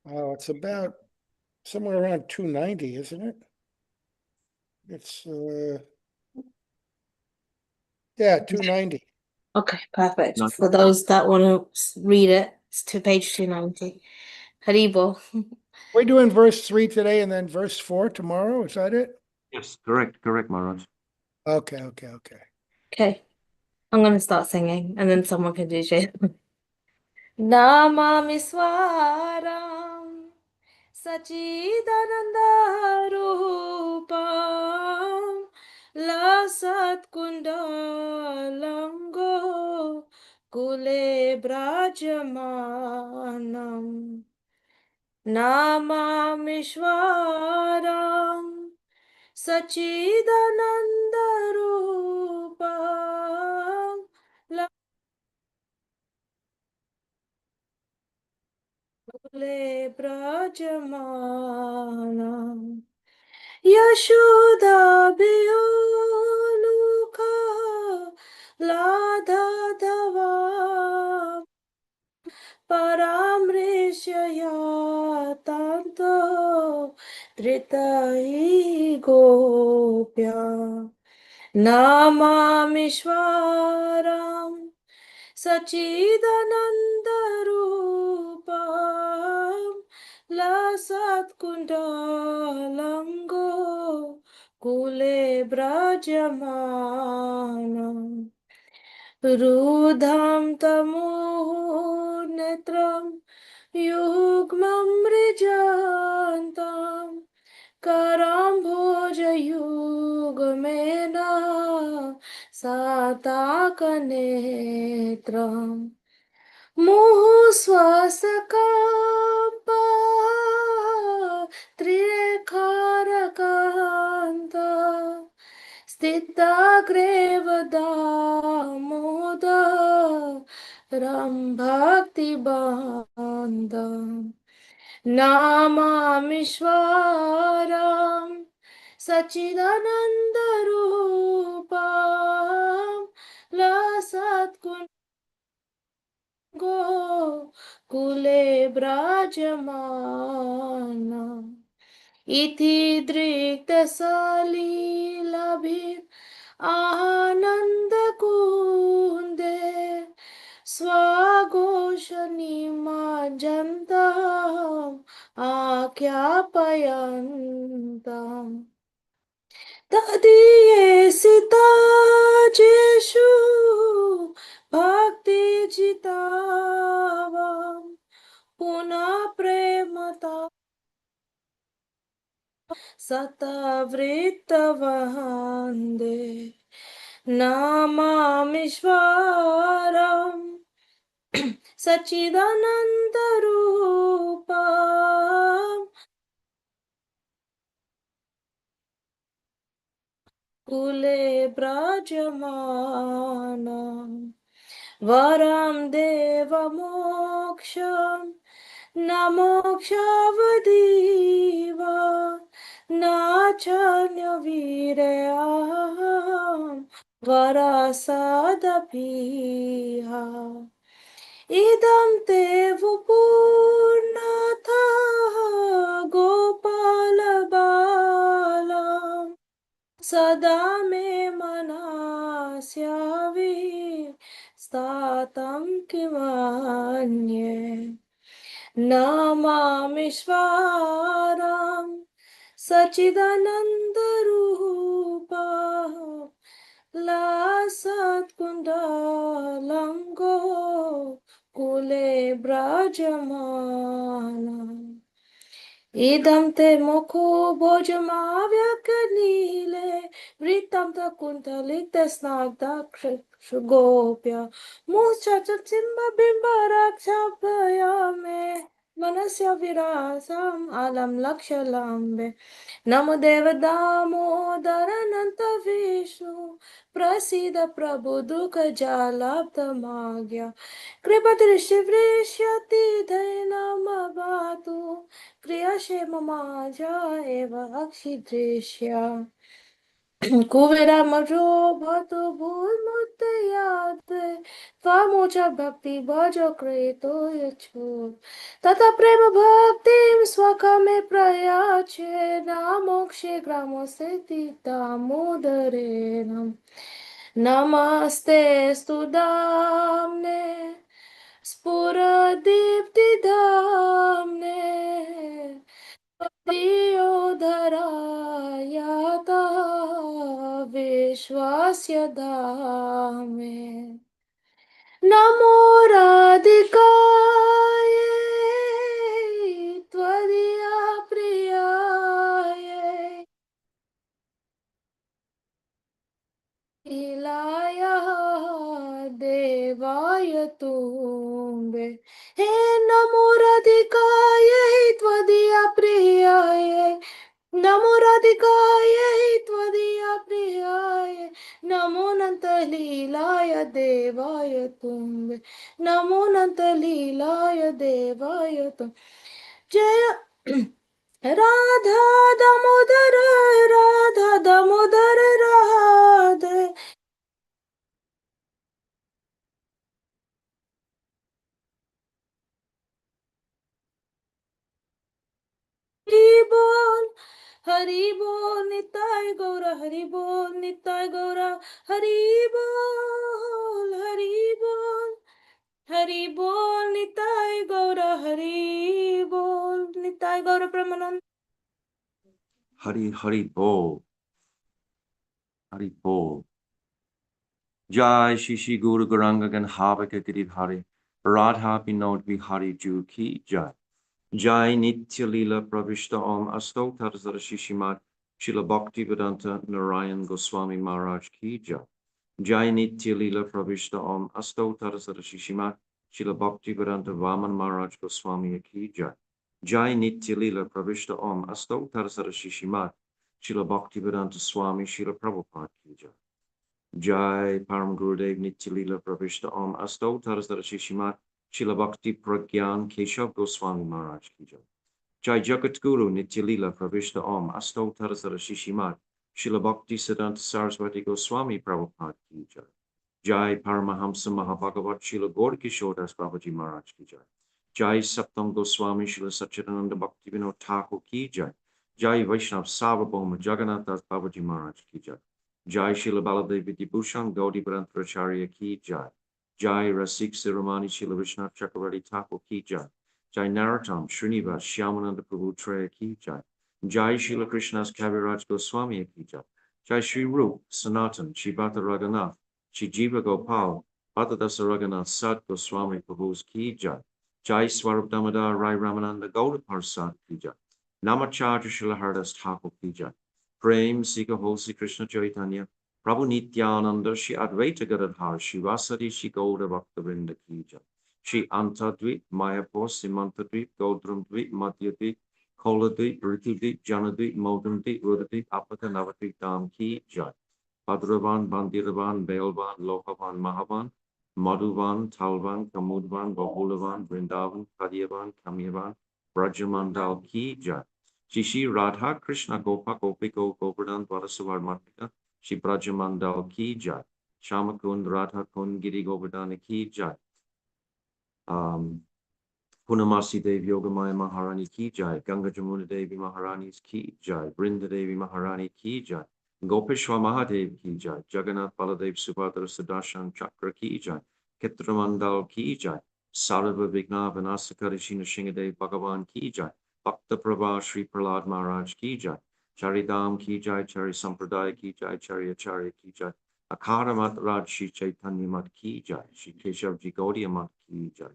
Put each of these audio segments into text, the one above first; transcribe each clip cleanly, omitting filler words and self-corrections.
Oh, it's about somewhere around 290, isn't it? It's yeah, 290. Okay, perfect. Not For those that want to read it, it's to page 290. Haribo. We're doing verse 3 today and then verse 4 tomorrow. Is that it? yes, correct, Maharaj. Okay. Okay, I'm going to start singing and then someone can DJ. Namami Swaram Sachidananda Rupam Lasat Kundalango Kule Brajamanam Namamishwaram Sachidananda Rupam Kule Brajamanam Yashoda Biyoluka Ladha Dava Paramrishya Tanto Tritai Gopya Namamishwaram Sachidananda Rupam Lasat Kundalango Kule Brajamanam Rudham Tamunetram Yugmam Rijantam Karambhojayugamena Satakanetram Muhuswasakapa Trirekharakanta Stitagrevadamoda Rambhaktibandam Namamishwaram Sachidananda Rupam Lasat Kungo Kule Brajamana Iti Drikta Salilabhir Ananda Kunde Swagoshanimajantam Akyapayantam Tadiyesita Jeshu Bhakti Jitavam Puna Premata Satavritavande Namamishwaram Sachidananda Rupam Kule Brajamanam Varam Deva Moksham Namokshavadiva Nachanya Virayam Varasadapiha Idam te vupurnatha Gopala Balam Sada me manasyavi Statam kimanye Namamishwaram Sachidananda Rupa Lasat Kundalango Kule Brajamana Idam te mokho bojamavyaknile Vritam ta kuntalikta snagda Shugopya Muchacha simba bimba rakshapayame Manasya virasam alam lakshalambe Namo deva damodarananta vishnu Prasida prabhu dukha jalabdha magya Kripa drishti vrishyati dhainamabhatu Kriya Shema Maja Eva Akshidrishya Kuvera मजो भतो भूल मुते याद त्वामोचा भक्ति भजो कृतो यछो तथा प्रेम भक्ति स्वकमे प्रयाचे नामोक्षे ग्रामो स्थिति दामोदरे नम नमस्ते स्तुदाम्ने स्फुरदीप्तिदाम्ने Diyodarayata Vishwasya Dhame Namo Radhikaye Tvadiya Priyaye Ilaya Devaya Tumbe He Namo Radhikaye Tvadiya Priyaye नमो राधिकाय त्वदीया प्रियाय नमो नंत लीलाय देवाय तुम्बे नमो नंत लीलाय देवाय तुम जय राधा दामोदर राधे हरि बोल निताय गौरा हरि बोल निताय गौरा हरि बोल हरि बोल निताय गौरा हरि बोल Nitai Gaura Pramanand Hari Bol. Hari Bol. Jai Shishi Guru Garanga Gan Havaka Girib Hari. Radha Binod Vihari Ju Ki Jai. Jai Nitya Lila Pravishta Om Asto Tarzara Shishimat. Shila Bhakti Vedanta Narayan Goswami Maharaj Ki Jai. Jai Nitya Lila Pravishta Om Asto Tarzara Shishimat. Shila Bhakti Vedanta Vaman Maharaj Goswami Ki Jai. Jai Nitya Lila Pravishta Om Asto Tarzara Shishimat. Shila Bhakti Vedanta Swami Shila Prabhupada Ki Jai. Jai Param Gurudev Nitya Lila Pravishta Om Asto Tarzara Shishimat. Shila Bhakti Pragyan Keshav Goswami Maharaj Ki Jai. Jai Jagat Guru Nitya Lila Pravishta Om Asto Tarzara Shishimat. Shila Bhakti Siddhanta Saraswati Goswami Prabhupada Ki Jai. Jai Paramahamsa Mahabhagavat Shila Gaur Kishore Das Babaji Maharaj Ki Jai. Jai Saptam Goswami Shila Satchidananda Bhakti Vinod Thakur Ki Jai. Jai Vaishnav Sarvabhauma Jagannath Das Babaji Maharaj Ki Jai. Jai Shila Baladev Vidyabhushan Gaudi Bharantaracharya Ki Jai. Jai Rasik Siromani Shila Vishnath Chakravarti Thakur Ki Jai. Jai Narottam Srinivas Shyamananda Prabhu Treya Ki Jai. Jai Shila Krishna's Kaviraj Goswami Ki Jai. Jai Shri Rup Sanatan Shibata Raghunath Shri Jiva Gopal Bhattadasa Raghunath Sat Goswami Prabhu's Ki Jai. Jai Swarup Damodar Rai Ramananda Gauda Parsad Ki Jai. Namacharya Shila Hardas Thakur Ki Jai. Prem Sika Hosi Krishna Chaitanya Prabhu Nityananda Shri Advaita Gadadhar Shri Vasadi Shri Gauda Bhakta Vrinda Ki Jai. Shri Antadvip, Mayapur, Simantadvip, Godramdvip, Madhyadvip, Koladvip, Ritudvip, Janadvip, Modamdvip, Udadvip, Apaka Navadvip, Dham Ki Jai. Bhadravan, Bandiravan, Belvan, Lokavan, Mahavan, Madhuvan, Talvan, Kamudvan, Bahulavan, Vrindavan, Padyavan, Kamyavan, Brajamandal Ki Jai. Shri Radha Krishna Gopa Gopiko Govardhan Dwarasavar Matika, Shri Brajamandal Ki Jai. Shamakund Radha Kund Giri Govardhana Ki Jai. Punamasi Devi Yogamaya Maharani Ki Jai, Ganga Jamuna Devi Maharani's Ki Jai, Brinda Devi Maharani Ki Jai, Gopeshwa Mahadev Ki Jai, Jagannath Baladev Subhadra Sudarshan Chakra Ki Jai, Ketramandal Ki Jai, Sarva Vigna Vinasakari Shina Shingadev Bhagavan Ki Jai, Bhakta Prabha Sri Prahlad Maharaj Ki Jai, Charidam Ki Jai, Chari Sampradaya Ki Jai, Chari Acharya Ki Jai, Akara Mat Raj Shri Chaitanya Mat Ki Jai, Shri Keshav Ji Gaudiya Mat Ki Jai.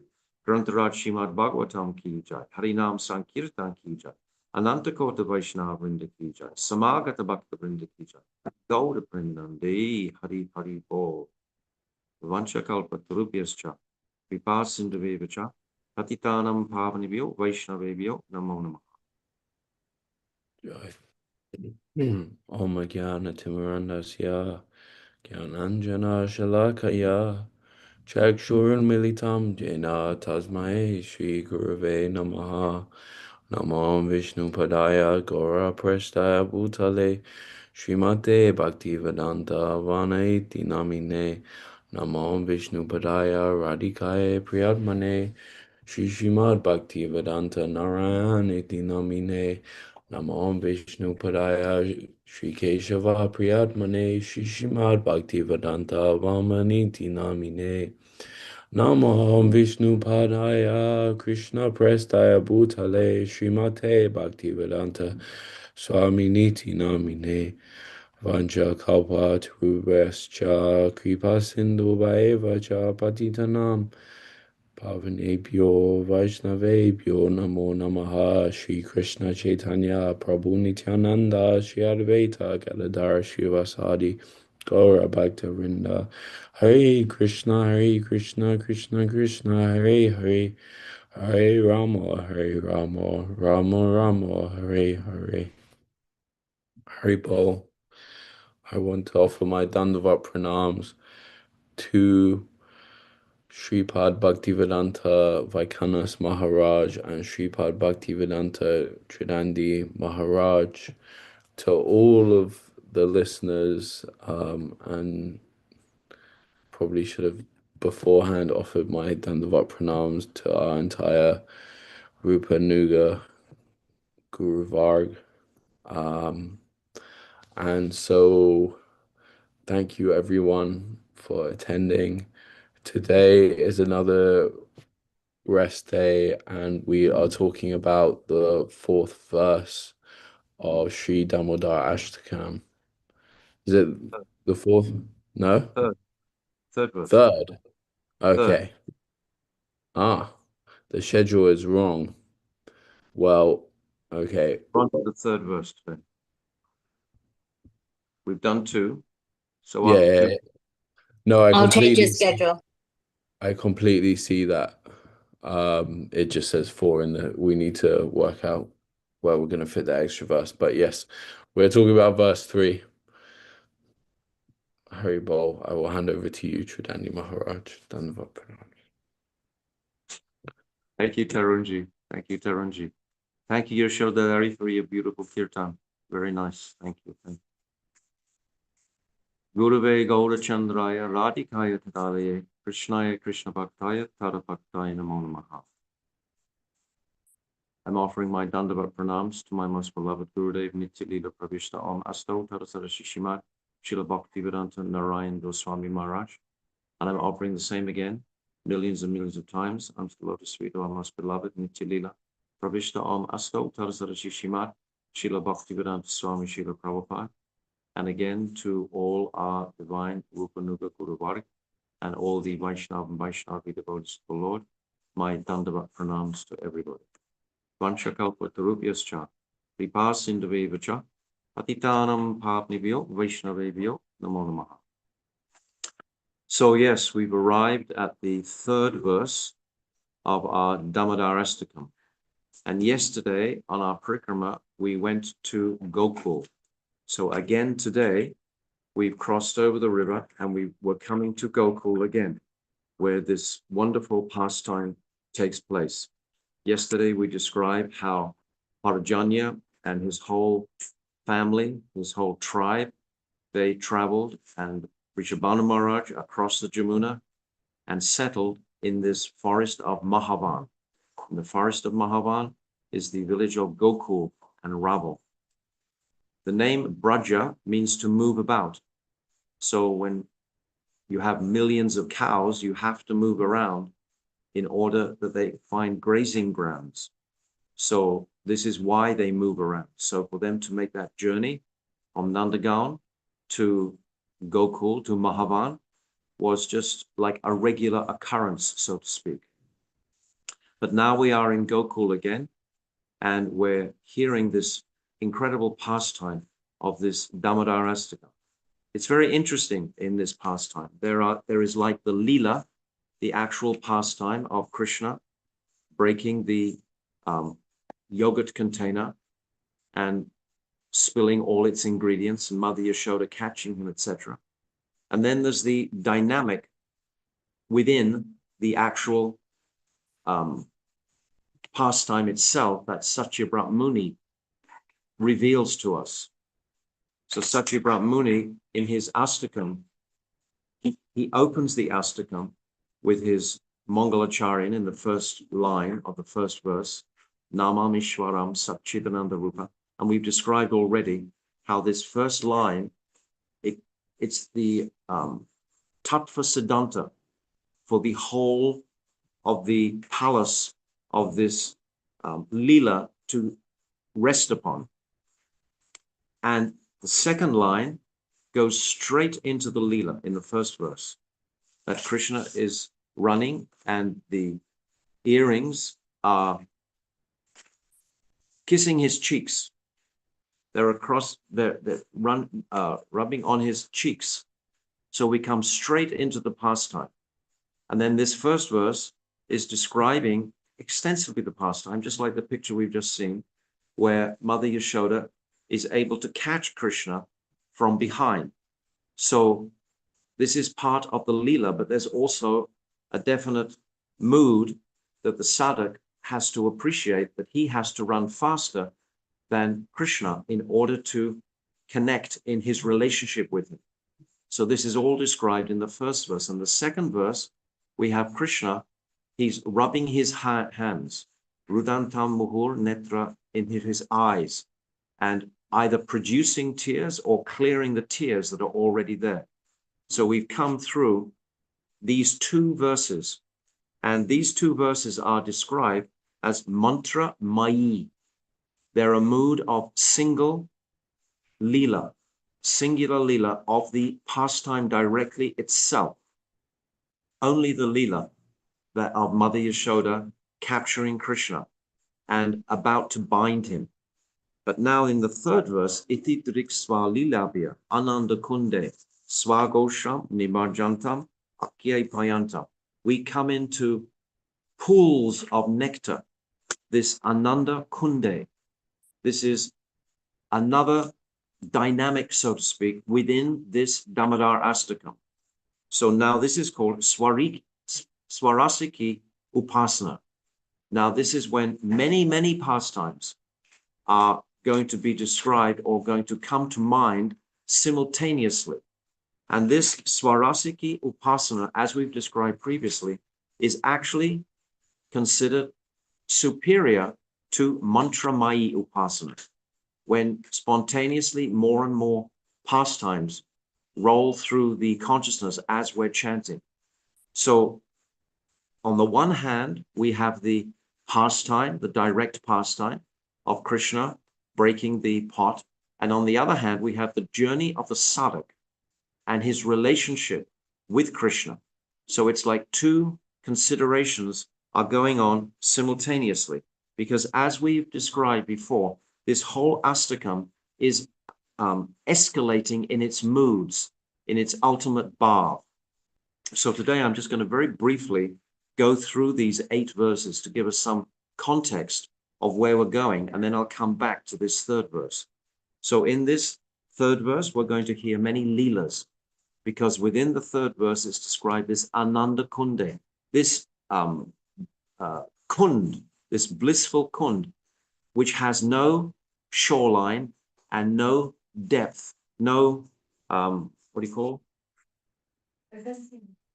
Grantaraj Shrimad Bhagavatam Ki Jai, Harinam Sankirtan Ki Jai, Anantakota Vaishnava Vrinda Ki Jai, Samagata Bhakta Vrinda Ki Jai, Gauda Prindande, Hari Hari Bol, Vanchakalpa Tarubhyascha, Vipasindavevacha, Patitanam Pavanibhyo, Vaishnavebhyo, Namo Namaha. Om Jnana Timirandasya Jnananjana Shalakaya Chakshurunmilitam Jena Tasmai Shri Gurave Namaha Namo Vishnu Padaya Gora Prestaya Bhutale Srimate Bhaktivedanta Vanaiti Namine Namo Vishnu Padaya Radhikaye Priyatmane Shri Srimad Bhaktivedanta Narayaniti Namine Namo Vishnu Padaya Shri Keshava Priyatmane Shri Srimad Bhaktivedanta Vamaniti Namine Namo Vishnu Padaya Krishna Prestaya Bhutale Srimate Bhaktivedanta Swami Niti Namine Vancha Kalpa Tarubhascha Kripa Sindhu Vaeva Cha Patitanam Pavanebhyo Vaishnavebhyo Namo Namaha Shri Krishna Chaitanya Prabhu Nityananda Shri Advaita Gadadhar Shivasadi Gaura Bhakta Hare Krishna Krishna Krishna Hare Hare Hare Rama Rama Rama Hare Hare. Hare Bol. I want to offer my Dandavat pranams to Sripad Bhaktivedanta Vaikhanas Maharaj and Sripad Bhaktivedanta Tridandi Maharaj, to all of the listeners, and probably should have beforehand offered my Dandavat pranams to our entire Rupa Nuga Guru Varg. And so thank you everyone for attending. Today is another rest day, and we are talking about the 4th verse of Sri Damodarashtakam. Is it the 4th? No? Third verse. Third. Okay. The schedule is wrong. Well, okay. On to the third verse today. We've done 2. So Yeah, after 2. yeah. No, I'll change your schedule. I completely see that. It just says 4 in the. We need to work out where we're going to fit the extra verse. But yes, we're talking about verse 3. Hari Bol, I will hand over to you, Tridandi Maharaj. Dandavat pranam. Thank you, Tarunji. Thank you, Tarunji. Thank you, Yashodhari, for your beautiful kirtan. Very nice. Thank you. Thank you. Gurave Gaura Chandraya Radhikaya Tadalaye Krishnaya Krishna Bhaktaya Tadabhaktaya Namo Namaha. I'm offering my Dandavat pranams to my most beloved Gurudev Nityalila Pravishta Om Asto Tarasara Shishimat Srila Bhaktivedanta Narayan Goswami Maharaj. And I'm offering the same again, millions and millions of times, unto the lotus feet of our most beloved Nityalila Pravishta Om Asto Tarasara Shishimat Srila Bhaktivedanta Swami Srila Prabhupada. And again to all our divine Rupa Nuga Guru Varg and all the Vaishnava and Vaishnavi devotees of the Lord, my Dandavat pranams to everybody. Vanchakalpa Tarubhyascha, Kripa Sindhuvevacha, Patitanam Papnibhyo, Vaishnavebhyo, Namo Namaha. So yes, we've arrived at the 3rd verse of our Damodarashtakam. And yesterday on our parikrama, we went to Gokul. So again today, we've crossed over the river and we were coming to Gokul again, where this wonderful pastime takes place. Yesterday, we described how Parajanya and his whole family, his whole tribe, they traveled and Rishabhanu Maharaj across the Jamuna and settled in this forest of Mahavan. In the forest of Mahavan is the village of Gokul and Raval. The name Braja means to move about. So when you have millions of cows, you have to move around in order that they find grazing grounds. So this is why they move around. So for them to make that journey from Nandagaon to Gokul to Mahavan was just like a regular occurrence, so to speak. But now we are in Gokul again, and we're hearing this incredible pastime of this Damodarashtakam. It's very interesting in this pastime. There is like the Leela, the actual pastime of Krishna breaking the yogurt container and spilling all its ingredients, and Mother Yashoda catching him, etc. And then there's the dynamic within the actual pastime itself that Satyabrat Muni reveals to us. So Satyabrat Muni, in his Astakam, he opens the Astakam with his Mangalacharyan in the first line of the first verse, Namam Ishwaram Satchidananda Rupa. And we've described already how this first line, it's the Tattva Siddhanta for the whole of the palace of this Leela to rest upon. And the second line goes straight into the Leela in the first verse, that Krishna is running and the earrings are kissing his cheeks. They're rubbing on his cheeks. So we come straight into the pastime. And then this first verse is describing extensively the pastime, just like the picture we've just seen, where Mother Yashoda is able to catch Krishna from behind. So this is part of the Leela, but there's also a definite mood that the sadhak has to appreciate, that he has to run faster than Krishna in order to connect in his relationship with him. So this is all described in the first verse. And the second verse, we have Krishna, he's rubbing his hands, Rudantam Muhur Netra, in his eyes, and either producing tears or clearing the tears that are already there. So we've come through these two verses, and these two verses are described as mantra mayi. They're a mood of single lila, singular lila of the pastime directly itself. Only the lila that of Mother Yashoda capturing Krishna and about to bind him. But now in the third verse, iti drik sva lilabhya ananda kunde swagosham nimarjantam akyai payantam. We come into pools of nectar, this ananda kunde. This is another dynamic, so to speak, within this Damodarashtakam. So now this is called Swarasiki Upasana. Now this is when many, many pastimes are going to be described or going to come to mind simultaneously. And this Swarasiki Upasana, as we've described previously, is actually considered superior to Mantramayi Upasana, when spontaneously more and more pastimes roll through the consciousness as we're chanting. So on the one hand, we have the pastime, the direct pastime of Krishna breaking the pot. And on the other hand, we have the journey of the sadhak and his relationship with Krishna. So it's like two considerations are going on simultaneously, because as we've described before, this whole Astakam is escalating in its moods, in its ultimate bhav. So today I'm just going to very briefly go through these 8 verses to give us some context of where we're going, and then I'll come back to this third verse. So in this third verse, we're going to hear many leelas, because within the third verse is described this Ananda Kunde, this kund, this blissful kund, which has no shoreline and no depth, no, what do you call?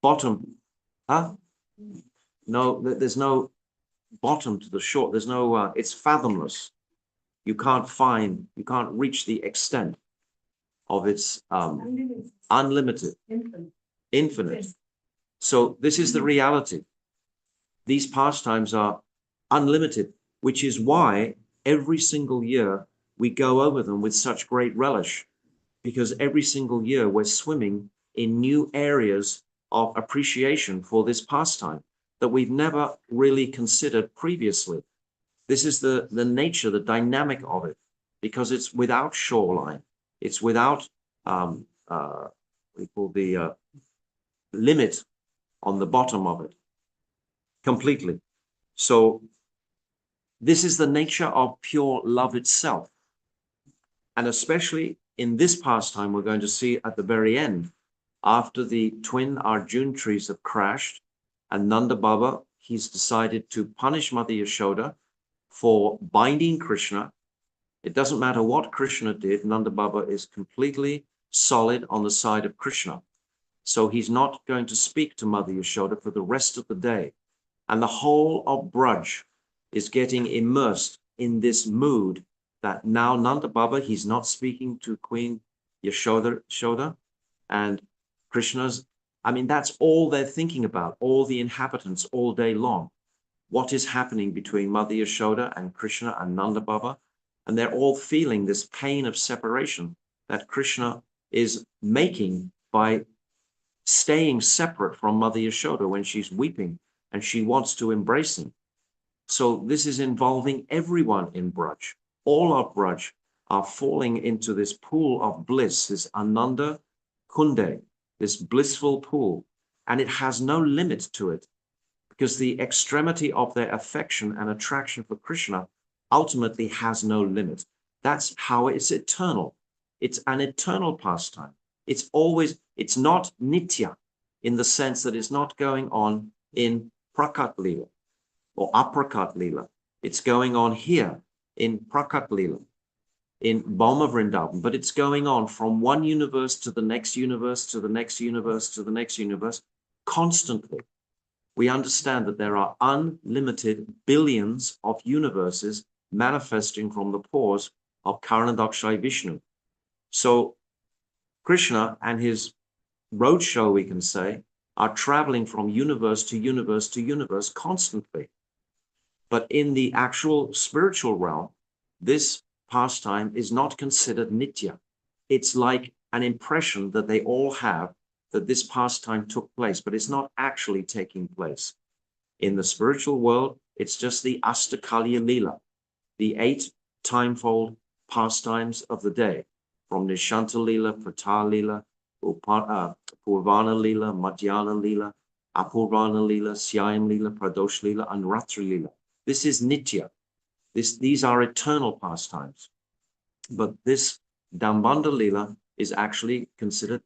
Bottom, huh? No, there's no bottom to the shore. There's no, it's fathomless. You can't reach the extent of its unlimited, infinite. So this is the reality. These pastimes are unlimited, which is why every single year we go over them with such great relish, because every single year we're swimming in new areas of appreciation for this pastime that we've never really considered previously. This is the nature, the dynamic of it, because it's without shoreline. It's without what we call the limit on the bottom of it, completely. So this is the nature of pure love itself. And especially in this pastime, we're going to see at the very end, after the twin Arjun trees have crashed, and Nanda Baba, he's decided to punish Mother Yashoda for binding Krishna It doesn't matter what Krishna did, Nanda Baba is completely solid on the side of Krishna. So he's not going to speak to Mother Yashoda for the rest of the day. And the whole of Braj is getting immersed in this mood that now Nanda Baba, he's not speaking to Queen Yashoda, and Krishna's, I mean, that's all they're thinking about, all the inhabitants all day long. What is happening between Mother Yashoda and Krishna and Nanda Baba? And they're all feeling this pain of separation that Krishna is making by staying separate from Mother Yashoda when she's weeping and she wants to embrace him. So this is involving everyone in Braj. All of Braj are falling into this pool of bliss, this Ananda Kunde, this blissful pool, and it has no limit to it, because the extremity of their affection and attraction for Krishna ultimately has no limit. That's how it's eternal. It's an eternal pastime. It's always, it's not nitya in the sense that it's not going on in Prakat Lila or Aprakat Lila. It's going on here in Prakat Lila, in Bhauma Vrindavan, but it's going on from one universe to the next universe, to the next universe, to the next universe, constantly. We understand that there are unlimited billions of universes manifesting from the pores of Karanadakshay Vishnu. So Krishna and his roadshow, we can say, are traveling from universe to universe to universe constantly. But in the actual spiritual realm, this pastime is not considered nitya. It's like an impression that they all have that this pastime took place, but it's not actually taking place. In the spiritual world, it's just the Astakalya Lila, the 8 timefold pastimes of the day, from Nishanta Lila, Prata Lila, Purvana Lila, Madhyana Lila, Apurvana Lila, Syayam Lila, Pradosh Lila, and Ratri Lila. This is nitya. These are eternal pastimes. But this Dambanda Lila is actually considered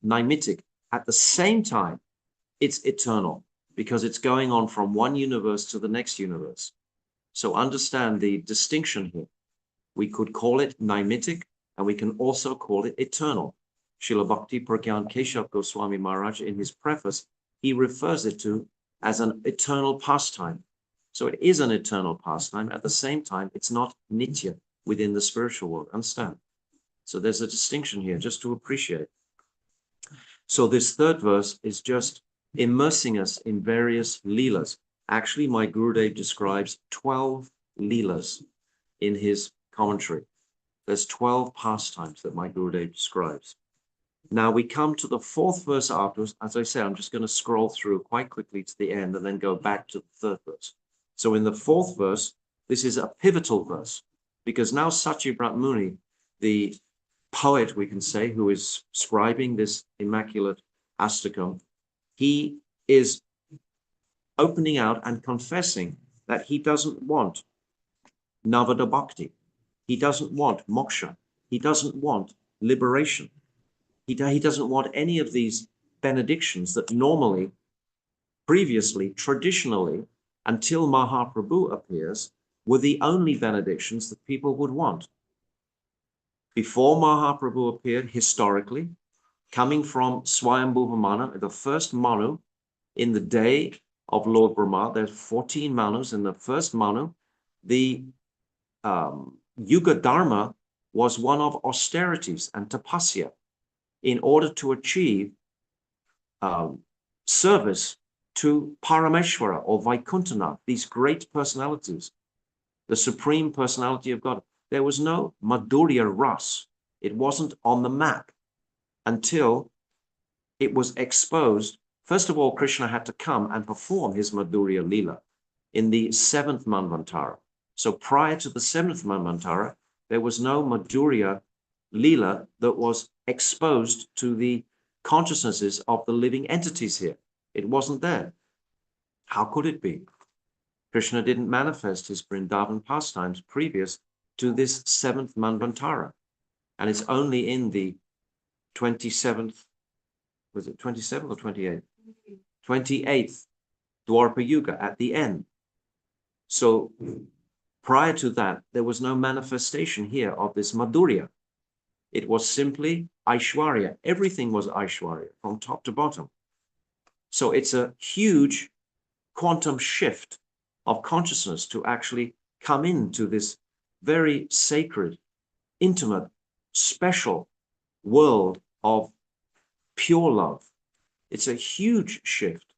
nimitic. At the same time, it's eternal because it's going on from one universe to the next universe. So understand the distinction here. We could call it nimitic, and we can also call it eternal. Srila Bhakti Pragyan Keshav Goswami Maharaj, in his preface, he refers it to as an eternal pastime. So it is an eternal pastime. At the same time, it's not nitya within the spiritual world. Understand? So there's a distinction here, just to appreciate. So this third verse is just immersing us in various leelas. Actually, my Gurudev describes 12 leelas in his commentary. There's 12 pastimes that my Gurudev describes. Now we come to the fourth verse afterwards. As I say, I'm just going to scroll through quite quickly to the end and then go back to the third verse. So in the fourth verse, this is a pivotal verse, because now Satyabrat Muni, the poet, we can say, who is scribing this immaculate Astakam, he is opening out and confessing that he doesn't want Navada Bhakti. He doesn't want moksha. He doesn't want liberation. He doesn't want any of these benedictions that normally, previously, traditionally, until Mahaprabhu appears, were the only benedictions that people would want. Before Mahaprabhu appeared, historically, coming from Swayambhuva Manu, the first Manu in the day of Lord Brahma, there's 14 Manus. In the first Manu, the Yuga Dharma was one of austerities and tapasya in order to achieve service to Parameshwara or Vaikuntanath, these great personalities, the supreme personality of God. There was no Madhurya Ras. It wasn't on the map until it was exposed. First of all, Krishna had to come and perform his Madhurya Leela in the 7th Manvantara. So prior to the 7th Manvantara, there was no Madhurya Leela that was exposed to the consciousnesses of the living entities here. It wasn't there. How could it be? Krishna didn't manifest his Vrindavan pastimes previous to this 7th Manvantara. And it's only in the 27th, was it 27th or 28th? 28th Dwarpa Yuga at the end. So Prior to that, there was no manifestation here of this Madhurya. It was simply Aishwarya. Everything was Aishwarya from top to bottom. So it's a huge quantum shift of consciousness to actually come into this very sacred, intimate, special world of pure love. It's a huge shift.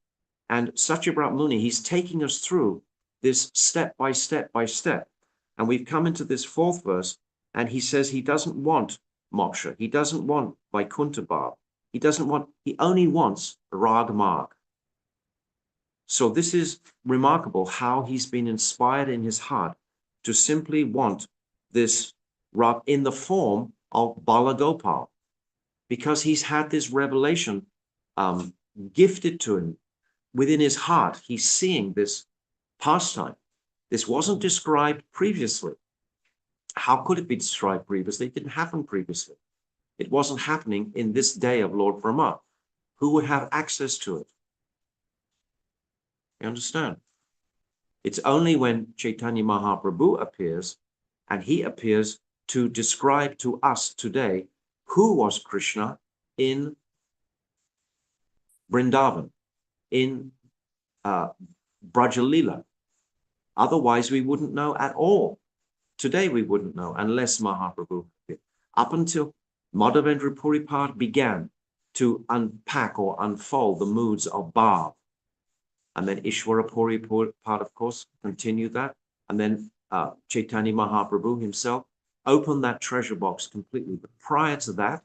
And Satyabrat Muni, he's taking us through this step by step by step. And we've come into this fourth verse, and he says he doesn't want moksha. He doesn't want Vaikuntha Bhav. He only wants Rag Marg. So this is remarkable how he's been inspired in his heart to simply want this Rag in the form of Balagopal, because he's had this revelation gifted to him within his heart. He's seeing this pastime. This wasn't described previously. How could it be described previously? It didn't happen previously. It wasn't happening in this day of Lord Brahma. Who would have access to it? You understand? It's only when Chaitanya Mahaprabhu appears, and he appears to describe to us today who was Krishna in Vrindavan, in Brajalila. Otherwise, we wouldn't know at all. Today, we wouldn't know unless Mahaprabhu appeared. Up until Madhavendra Puripad began to unpack or unfold the moods of Bhav. And then Ishwara Puripad, of course, continued that. And then Chaitanya Mahaprabhu himself opened that treasure box completely. But prior to that,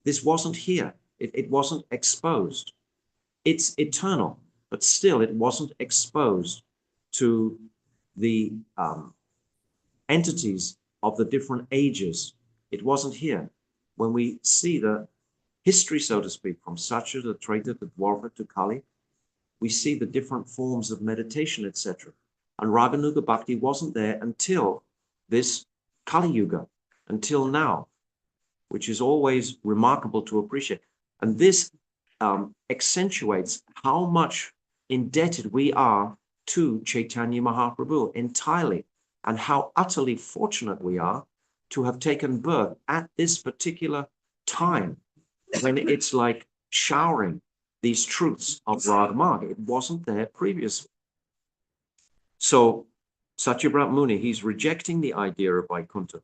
this wasn't here. It wasn't exposed. It's eternal, but still it wasn't exposed to the entities of the different ages. It wasn't here. When we see the history, so to speak, from Satya to Treta to Dwarka to Kali, we see the different forms of meditation, etc. And Raganuga Bhakti wasn't there until this Kali Yuga, until now, which is always remarkable to appreciate. And this accentuates how much indebted we are to Chaitanya Mahaprabhu entirely, and how utterly fortunate we are to have taken birth at this particular time when it's like showering these truths of Rag Marg. It wasn't there previously. So Satyabrat Muni, he's rejecting the idea of Vaikuntha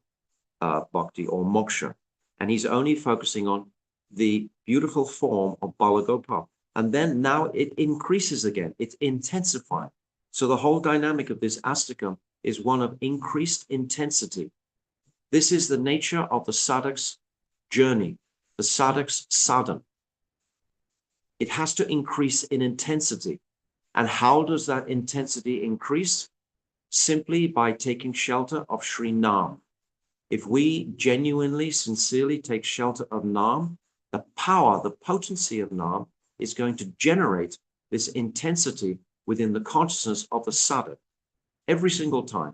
Bhakti or moksha, and he's only focusing on the beautiful form of Balagopal. And then now it increases again, it's intensifying. So the whole dynamic of this astakam is one of increased intensity. This is the nature of the sadhak's journey, the sadhak's sadhana. It has to increase in intensity. And how does that intensity increase? Simply by taking shelter of Sri Nam. If we genuinely, sincerely take shelter of Nam, the power, the potency of Nam is going to generate this intensity within the consciousness of the sadhak every single time.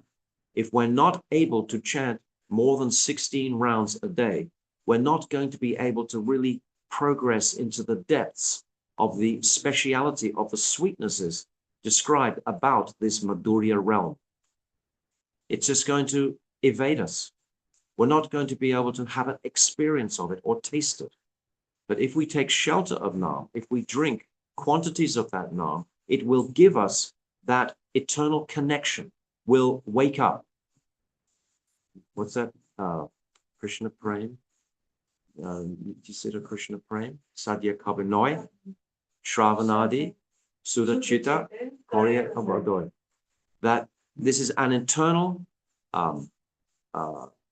If we're not able to chant more than 16 rounds a day, we're not going to be able to really progress into the depths of the speciality of the sweetnesses described about this Madhurya realm. It's just going to evade us. We're not going to be able to have an experience of it or taste it. But if we take shelter of Nam, if we drink quantities of that Nam, it will give us that eternal connection. We'll wake up. What's that? Krishna Prem? Tisita Krishna Prem? Sadhya Kabinoy? Shravanadi? Sudachita? Korya Kabadoy. That this is an eternal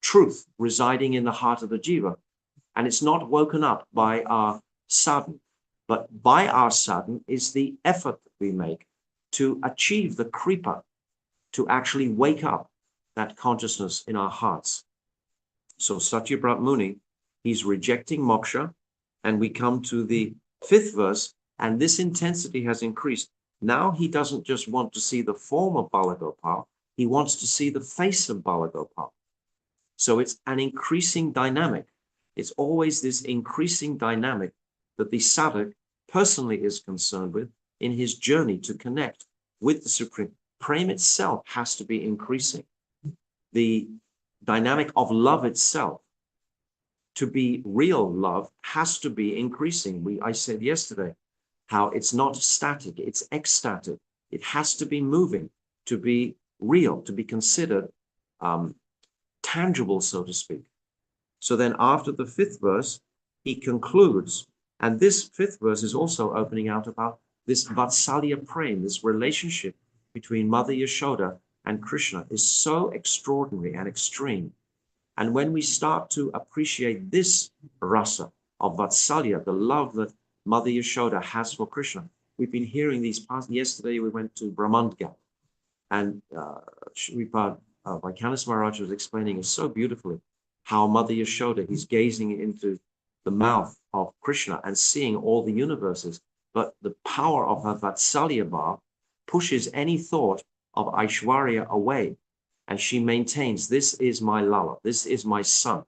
truth residing in the heart of the jiva. And it's not woken up by our sadhana, but by our sadhana is the effort that we make to achieve the kripa, to actually wake up that consciousness in our hearts. So Satyabrat Muni, he's rejecting moksha, and we come to the 5th verse, and this intensity has increased. Now he doesn't just want to see the form of Balagopal, he wants to see the face of Balagopal. So it's an increasing dynamic. It's always this increasing dynamic that the sadhak personally is concerned with in his journey to connect with the Supreme. Prem itself has to be increasing. the dynamic of love itself, to be real love, has to be increasing. I said yesterday how it's not static, it's ecstatic. It has to be moving to be real, to be considered tangible, so to speak. So then after the 5th verse, he concludes, and this 5th verse is also opening out about this Vatsalya prem, this relationship between Mother Yashoda and Krishna is so extraordinary and extreme. And when we start to appreciate this rasa of Vatsalya, the love that Mother Yashoda has for Krishna, we've been hearing these past. Yesterday we went to Brahmandgam, and Sripad Vaikhanas Maharaj was explaining it so beautifully how Mother Yashoda, he's gazing into the mouth of Krishna and seeing all the universes, but the power of her Vatsalya bhav pushes any thought of Aishwarya away, and she maintains, this is my Lala, this is my son,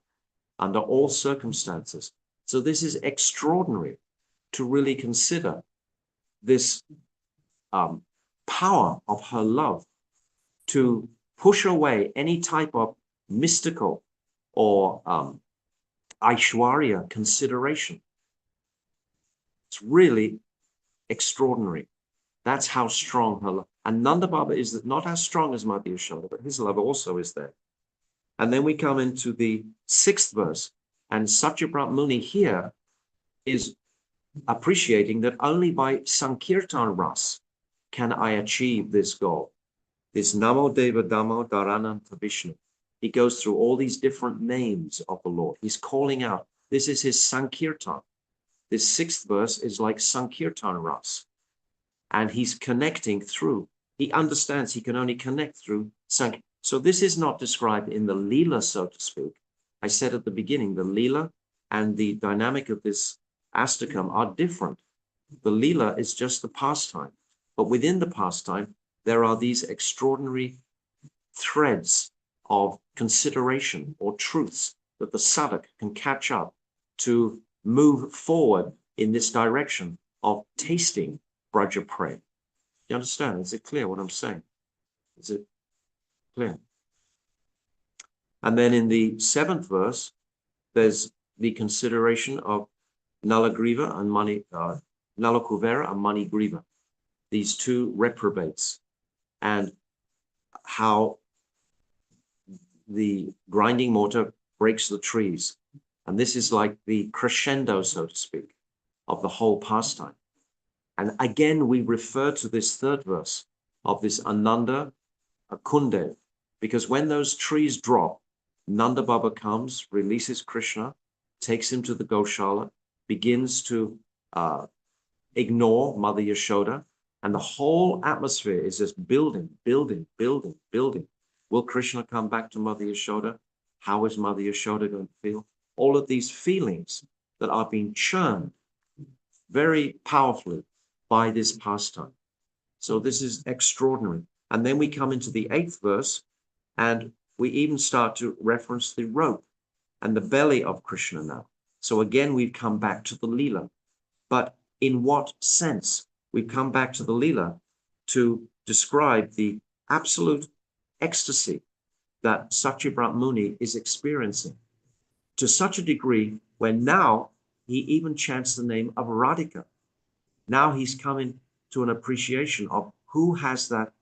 under all circumstances. So this is extraordinary to really consider this power of her love to push away any type of mystical or Aishwarya consideration. It's really extraordinary. That's how strong her love. And Nanda Baba is not as strong as Mother Yashoda, but his love also is there. And then we come into the 6th verse, and Satyabrat Muni here is appreciating that only by Sankirtan Ras can I achieve this goal. This Namo Deva Damo Dharananta Vishnu. He goes through all these different names of the Lord. He's calling out. This is his Sankirtan. This 6th verse is like Sankirtan Ras. And he's connecting through. He understands he can only connect through Sankirtan. So this is not described in the Leela, so to speak. I said at the beginning, the Leela and the dynamic of this Astakam are different. The Leela is just the pastime. But within the pastime, there are these extraordinary threads of consideration or truths that the sadhak can catch up to move forward in this direction of tasting Braja Prem. You understand? Is it clear what I'm saying? Is it clear? And then in the 7th verse, there's the consideration of Nalagriva and Nalakuvera and Manigriva, these two reprobates, and how the grinding mortar breaks the trees. And this is like the crescendo, so to speak, of the whole pastime. And again, we refer to this 3rd verse of this Ananda Kundev, because when those trees drop, Nanda Baba comes, releases Krishna, takes him to the Goshala, begins to ignore Mother Yashoda, and the whole atmosphere is just building, building, building, building. Will Krishna come back to Mother Yashoda? How is Mother Yashoda going to feel? All of these feelings that are being churned very powerfully by this pastime. So this is extraordinary. And then we come into the 8th verse, and we even start to reference the rope and the belly of Krishna now. So again, we've come back to the Leela. But in what sense? We've come back to the Leela to describe the absolute ecstasy that Satyabrat Muni is experiencing to such a degree where now he even chants the name of Radhika. Now he's coming to an appreciation of who has that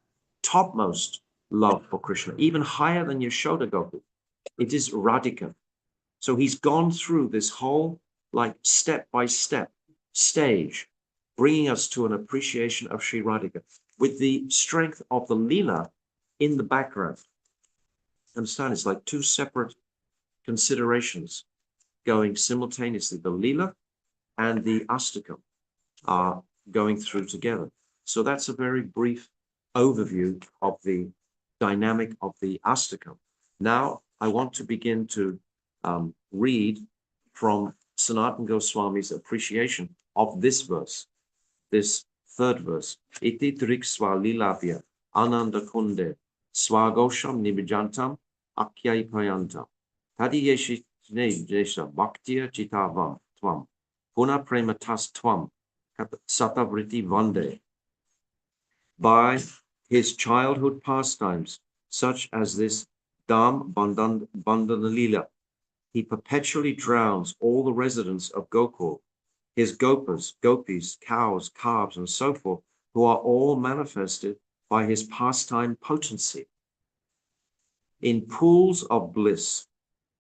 topmost love for Krishna, even higher than Yashoda Gopi. It is Radhika. So he's gone through this whole like step-by-step stage, bringing us to an appreciation of Sri Radhika with the strength of the Leela in the background. Understand? It's like two separate considerations going simultaneously. The Leela and the Astakam are going through together. So that's a very brief overview of the dynamic of the Astakam. Now I want to begin to read from Sanatana Goswami's appreciation of this verse, this 3rd verse. Iti triksva lilabhya ananda kunde swagosham nibijantam akyai payantam tadi yeshi jesha bhaktiya chitavam tvam puna prematas tvam satavriti vande. By his childhood pastimes, such as this Dam Bandana Lila. He perpetually drowns all the residents of Gokul, his gopas, gopis, cows, calves, and so forth, who are all manifested by his pastime potency. In pools of bliss,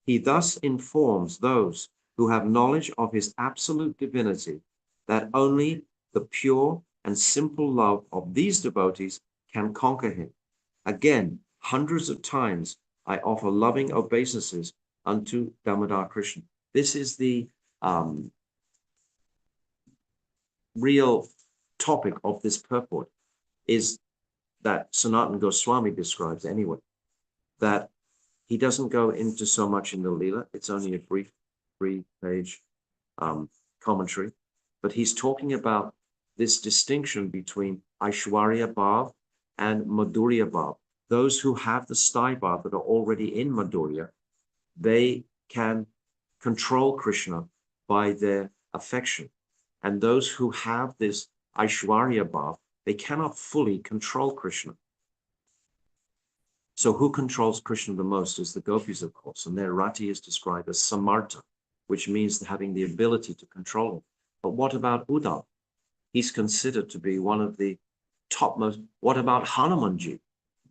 he thus informs those who have knowledge of his absolute divinity that only the pure and simple love of these devotees can conquer him. Again, hundreds of times I offer loving obeisances unto Damodar Krishna. This is the real topic of this purport, is that Sanatana Goswami describes anyway, that he doesn't go into so much in the Leela. It's only a brief 3-page commentary, but he's talking about this distinction between Aishwarya Bhav and Madhurya Bhav. Those who have the Sthai Bhav that are already in Madhurya, they can control Krishna by their affection. And those who have this Aishwarya Bhav, they cannot fully control Krishna. So who controls Krishna the most is the gopis, of course, and their rati is described as samartha, which means having the ability to control him. But what about Uddhav? He's considered to be one of the topmost. What about Hanumanji?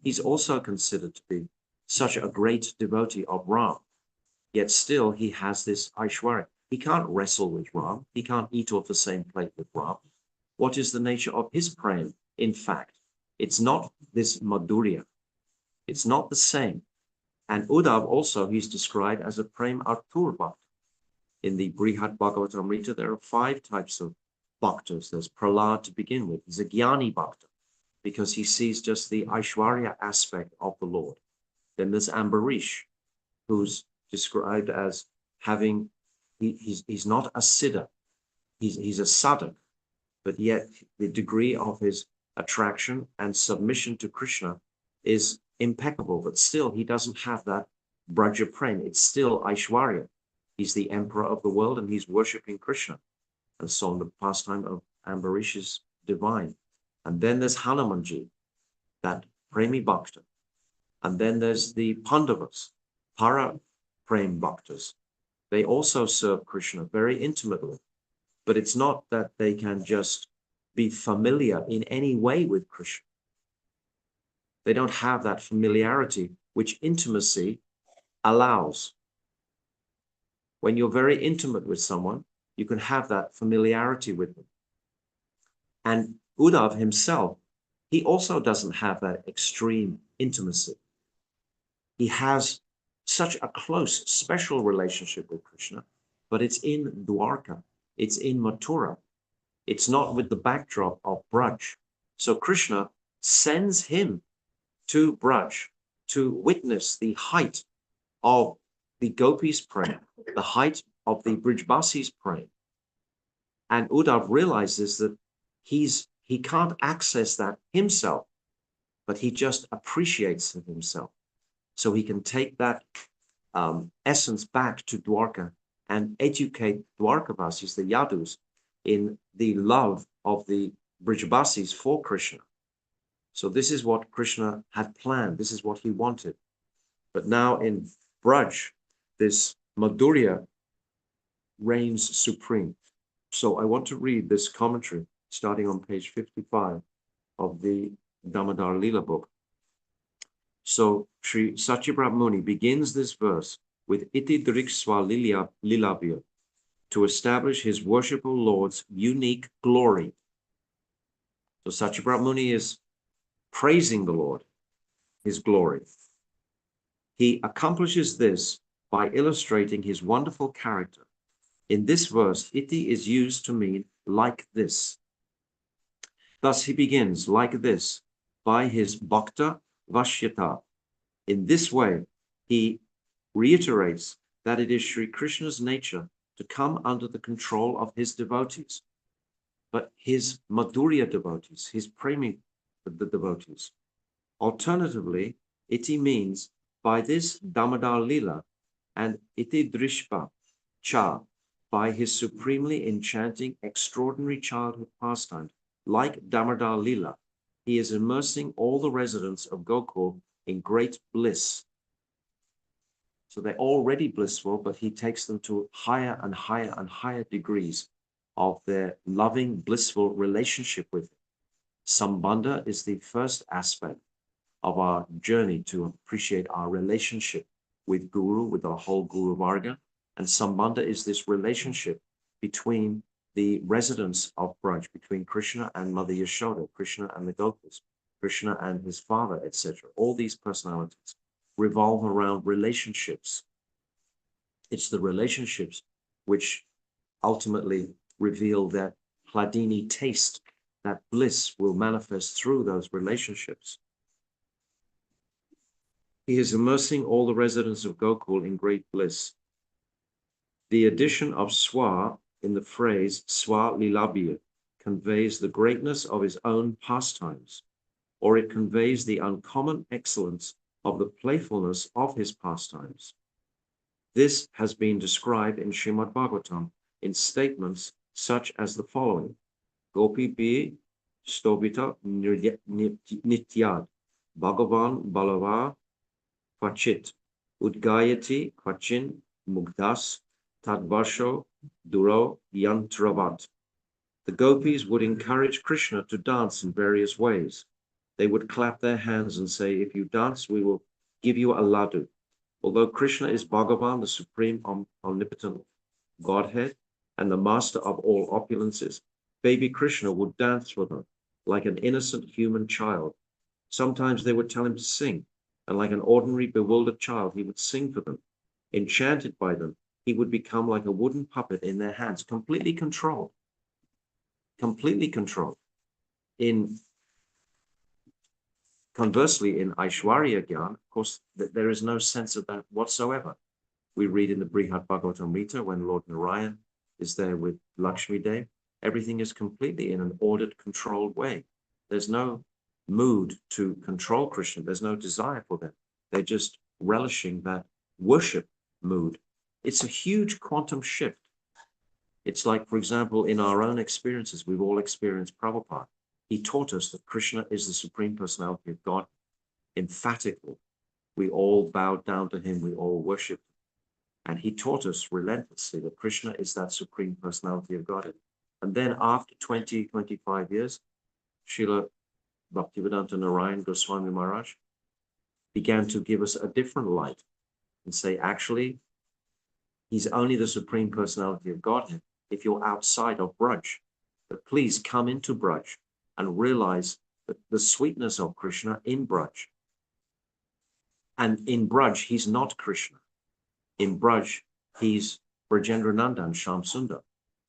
He's also considered to be such a great devotee of Ram, yet still he has this Aishwarya. He can't wrestle with Ram. He can't eat off the same plate with Ram. What is the nature of his praying? In fact, it's not this Madhurya. It's not the same. And Uddhav also, he's described as a Prem Artur Bhakt. In the Brihad Bhagavatamrita, there are 5 types of bhaktas. There's Prahlad to begin with. He's a Jnani Bhakta, because he sees just the Aishwarya aspect of the Lord. Then there's Ambarish, who's described as having, he's not a siddha, he's a sadhak, but yet the degree of his attraction and submission to Krishna is impeccable, but still he doesn't have that Braja Prem. It's still Aishwarya. He's the emperor of the world and he's worshipping Krishna. And so the pastime of Ambarish is divine. And then there's Hanumanji, that Premi Bhakta. And then there's the Pandavas, Para Prem Bhaktas. They also serve Krishna very intimately. But it's not that they can just be familiar in any way with Krishna. They don't have that familiarity which intimacy allows. When you're very intimate with someone, you can have that familiarity with them. And Uddhav himself, he also doesn't have that extreme intimacy. He has such a close, special relationship with Krishna, but it's in Dwarka, it's in Mathura. It's not with the backdrop of Braj. So Krishna sends him to Braj to witness the height of the gopis' praying, the height of the Brijbasis' praying. And Uddhav realizes that he can't access that himself, but he just appreciates it himself. So he can take that essence back to Dwarka and educate Dwarkavasis, the Yadus, in the love of the Brijbasis for Krishna. So this is what Krishna had planned. This is what he wanted. But now in Braj, this Madhurya reigns supreme. So I want to read this commentary starting on page 55 of the Damodar Leela book. So Sri Satyabrat Muni begins this verse with Iti Drikswa Lilavya to establish his worshipful Lord's unique glory. So Satyabrat Muni is praising the Lord, his glory. He accomplishes this by illustrating his wonderful character. In this verse, iti is used to mean like this. Thus he begins like this by his bhakta vashyata. In this way, he reiterates that it is Sri Krishna's nature to come under the control of his devotees, but his Madhurya devotees, his Premi devotees. Alternatively, iti means by this Damodar Leela and iti drishpa cha, by his supremely enchanting, extraordinary childhood pastime, like Damodar Leela, he is immersing all the residents of Gokul in great bliss. So they're already blissful, but he takes them to higher and higher and higher degrees of their loving, blissful relationship with him. Sambandha is the first aspect of our journey to appreciate our relationship with Guru, with our whole Guru Varga. And Sambandha is this relationship between the residents of Braj, between Krishna and Mother Yashoda, Krishna and the Gopas, Krishna and his father, etc. All these personalities revolve around relationships. It's the relationships which ultimately reveal that Hladini taste, that bliss will manifest through those relationships. He is immersing all the residents of Gokul in great bliss. The addition of Swa in the phrase Swa Lilabhya conveys the greatness of his own pastimes, or it conveys the uncommon excellence of the playfulness of his pastimes. This has been described in Srimad Bhagavatam in statements such as the following: Gopi bi stobita nityad, Bhagavan balava kvachit, udgayati kvachin mugdas, tadvarsho duro yantravat. The gopis would encourage Krishna to dance in various ways. They would clap their hands and say, if you dance, we will give you a laddu. Although Krishna is Bhagavan, the supreme omnipotent Godhead, and the master of all opulences, baby Krishna would dance for them like an innocent human child. Sometimes they would tell him to sing, and like an ordinary bewildered child, he would sing for them. Enchanted by them, he would become like a wooden puppet in their hands, completely controlled. Completely controlled. Conversely, in Aishwarya Gyan, of course, there is no sense of that whatsoever. We read in the Brihad Bhagavatamrita when Lord Narayan is there with Lakshmi Dev, everything is completely in an ordered, controlled way. There's no mood to control Krishna. There's no desire for them. They're just relishing that worship mood. It's a huge quantum shift. It's like, for example, in our own experiences, we've all experienced Prabhupada. He taught us that Krishna is the Supreme Personality of God. Emphatically, we all bowed down to him, we all worshiped him. And he taught us relentlessly that Krishna is that Supreme Personality of God. And then after 20, 25 years, Srila Bhaktivedanta Narayan Goswami Maharaj began to give us a different light and say, actually, he's only the Supreme Personality of Godhead if you're outside of Braj. But please come into Braj and realize that the sweetness of Krishna in Braj. And in Braj, he's not Krishna. In Braj, he's Brajendra Nandan, Shyam Sundar.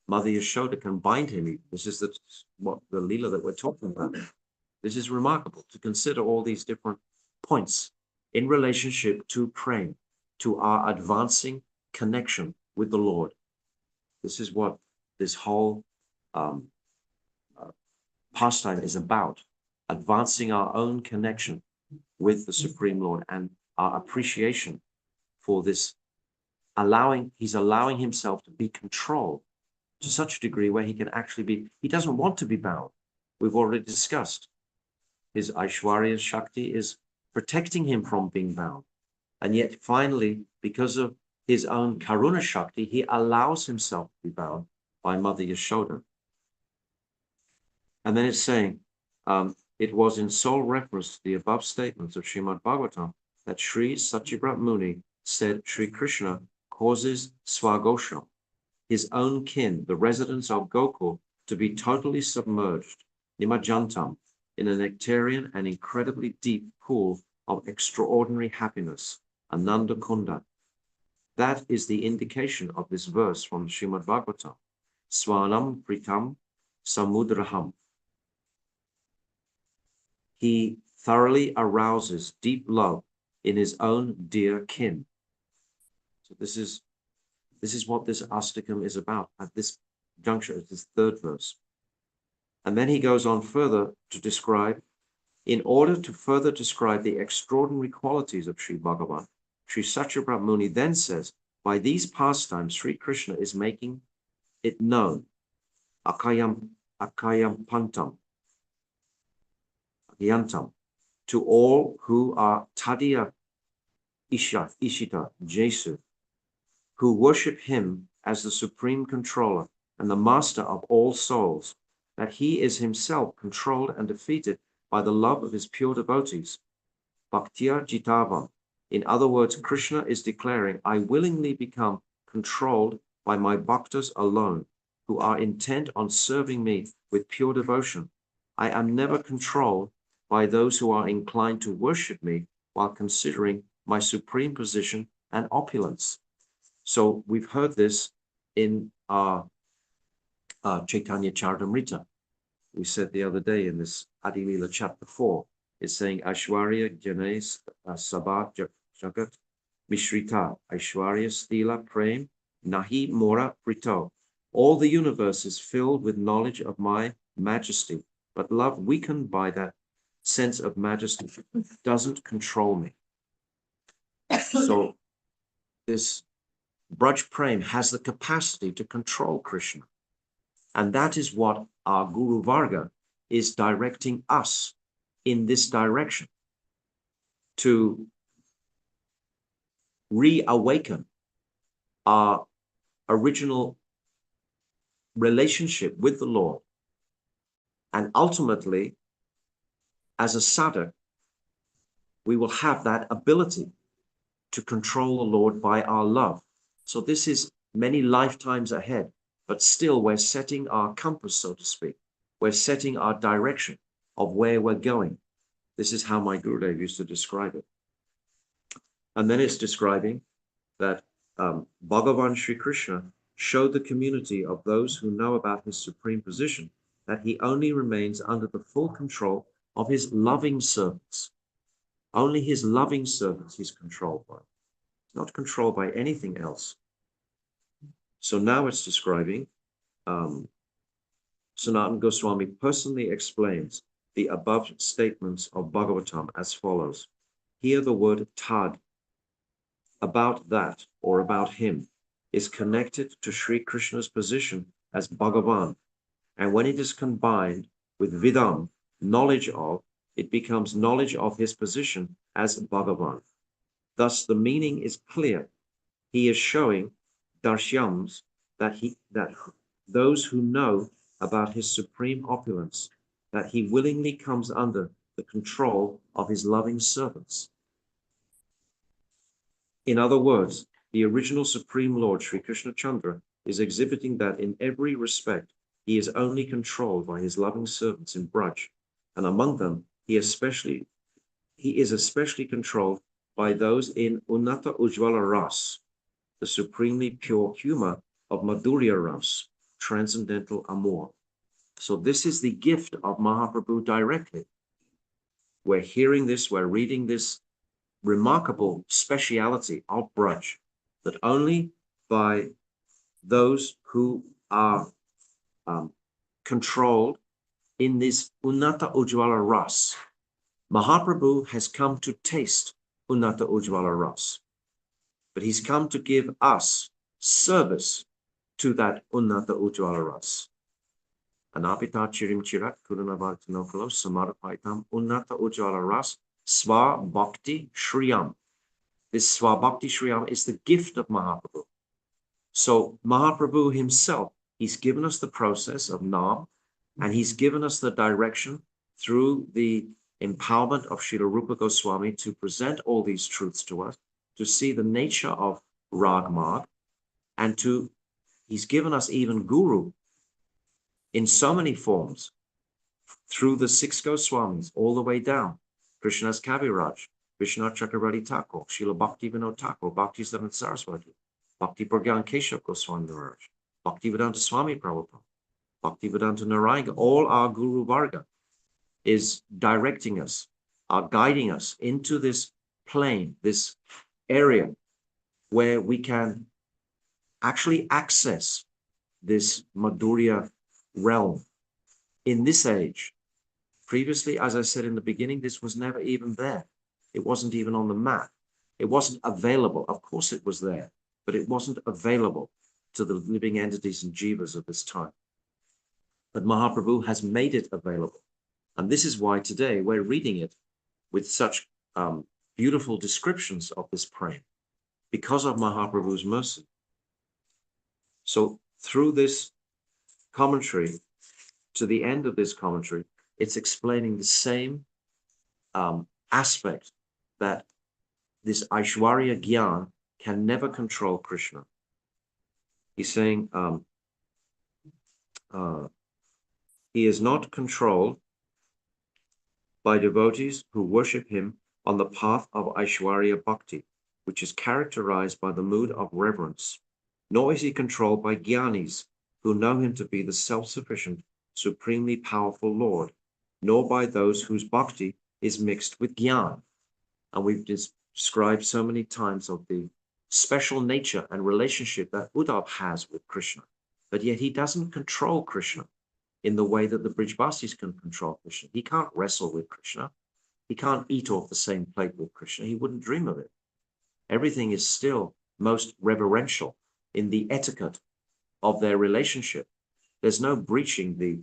Mother Yashoda can bind him. This is the Leela that we're talking about. This is remarkable to consider all these different points in relationship to praying, to our advancing connection with the Lord. This is what this whole pastime is about, advancing our own connection with the Supreme Lord and our appreciation for this he's allowing himself to be controlled to such a degree where he can actually be, he doesn't want to be bound. We've already discussed. His Aishwarya Shakti is protecting him from being bound. And yet finally, because of his own Karuna Shakti, he allows himself to be bound by Mother Yashoda. And then it's saying, it was in sole reference to the above statements of Srimad Bhagavatam that Sri Satyabrat Muni said Sri Krishna causes Swagosham, his own kin, the residents of Gokul, to be totally submerged, Nimajantam, in a nectarian and incredibly deep pool of extraordinary happiness, Ananda Kunda. That is the indication of this verse from Srimad Bhagavatam. Swanam Pritam Samudraham. He thoroughly arouses deep love in his own dear kin. So this is what this Astakam is about at this juncture, at this third verse. And then he goes on further to describe, in order to further describe the extraordinary qualities of Sri Bhagavan, Sri Satyabrat Muni then says, by these pastimes, Sri Krishna is making it known, Akayam Pantam, Yantam, to all who are Tadiya Ishita, Jesu, who worship him as the supreme controller and the master of all souls, that he is himself controlled and defeated by the love of his pure devotees. Bhaktiya Jitavam. In other words, Krishna is declaring, I willingly become controlled by my bhaktas alone, who are intent on serving me with pure devotion. I am never controlled by those who are inclined to worship me while considering my supreme position and opulence. So we've heard this in our Chaitanya Charitamrita. We said the other day in this Adi Lila chapter 4, it's saying Aishwarya Janes Sabha Jagat Mishrita Aishwarya Stila Prem Nahi Mora Prito. All the universe is filled with knowledge of my majesty, but love weakened by that sense of majesty doesn't control me. So this Braj Prem has the capacity to control Krishna. And that is what our Guru Varga is directing us in this direction, to reawaken our original relationship with the Lord. And ultimately, as a sadhak, we will have that ability to control the Lord by our love. So this is many lifetimes ahead, but still we're setting our compass, so to speak. We're setting our direction of where we're going. This is how my Gurudev used to describe it. And then it's describing that Bhagavan Sri Krishna showed the community of those who know about his supreme position that he only remains under the full control of his loving servants. Only his loving servants he's controlled by, not controlled by anything else. So now it's describing, Sanatana Goswami personally explains the above statements of Bhagavatam as follows. Here the word tad, about that or about him, is connected to Sri Krishna's position as Bhagavan. And when it is combined with vidam, knowledge of, it becomes knowledge of his position as Bhagavan. Thus the meaning is clear. He is showing darshyams that those who know about his supreme opulence, that he willingly comes under the control of his loving servants. In other words, the original Supreme Lord, Sri Krishna Chandra, is exhibiting that in every respect, he is only controlled by his loving servants in Braj, and among them, he is especially controlled by those in Unnata Ujjvala Ras, the supremely pure humor of Madhurya Ras, transcendental amour. So this is the gift of Mahaprabhu directly. We're hearing this, we're reading this remarkable speciality of Braj, that only by those who are controlled in this Unnata Ujjvala Ras, Mahaprabhu has come to taste Unnata Ujjvala Ras, but he's come to give us service to that Unnata Ujjvala Ras. Anapita chirim chirat kurunavatanokalo samarapaitam Unnata Ujjvala Ras Swa Bhakti Shriyam. This Swa Bhakti Shriyam is the gift of Mahaprabhu. So Mahaprabhu himself, he's given us the process of Nam, and he's given us the direction through the empowerment of Srila Rupa Goswami to present all these truths to us, to see the nature of Rag Marg, and he's given us even Guru in so many forms, through the 6 Goswamis, all the way down. Krishna's Kaviraj, Vishnu Chakravarti Thakur, Srila Bhakti Vinod Thakur, Bhakti Siddhanta Saraswati, Bhakti Pragyan Keshav Goswami Maharaj, Bhakti Vedanta Swami Prabhupada, Bhakti Vedanta Narayana, all our Guru Varga is directing us, are guiding us into this plane, this area where we can actually access this Madhurya realm in this age. Previously, as I said in the beginning, this was never even there. It wasn't even on the map. It wasn't available. Of course it was there, but it wasn't available to the living entities and jivas of this time. But Mahaprabhu has made it available. And this is why today we're reading it with such beautiful descriptions of this prema because of Mahaprabhu's mercy. So through this commentary, to the end of this commentary, it's explaining the same aspect, that this Aishwarya Gyan can never control Krishna. He's saying he is not controlled by devotees who worship him on the path of Aishwarya Bhakti, which is characterized by the mood of reverence, nor is he controlled by Gyanis, who know him to be the self-sufficient, supremely powerful Lord, nor by those whose Bhakti is mixed with Gyan. And we've described so many times of the special nature and relationship that Uddhav has with Krishna, but yet he doesn't control Krishna in the way that the Brijvasis can control Krishna. He can't wrestle with Krishna. He can't eat off the same plate with Krishna. He wouldn't dream of it. Everything is still most reverential in the etiquette of their relationship. There's no breaching the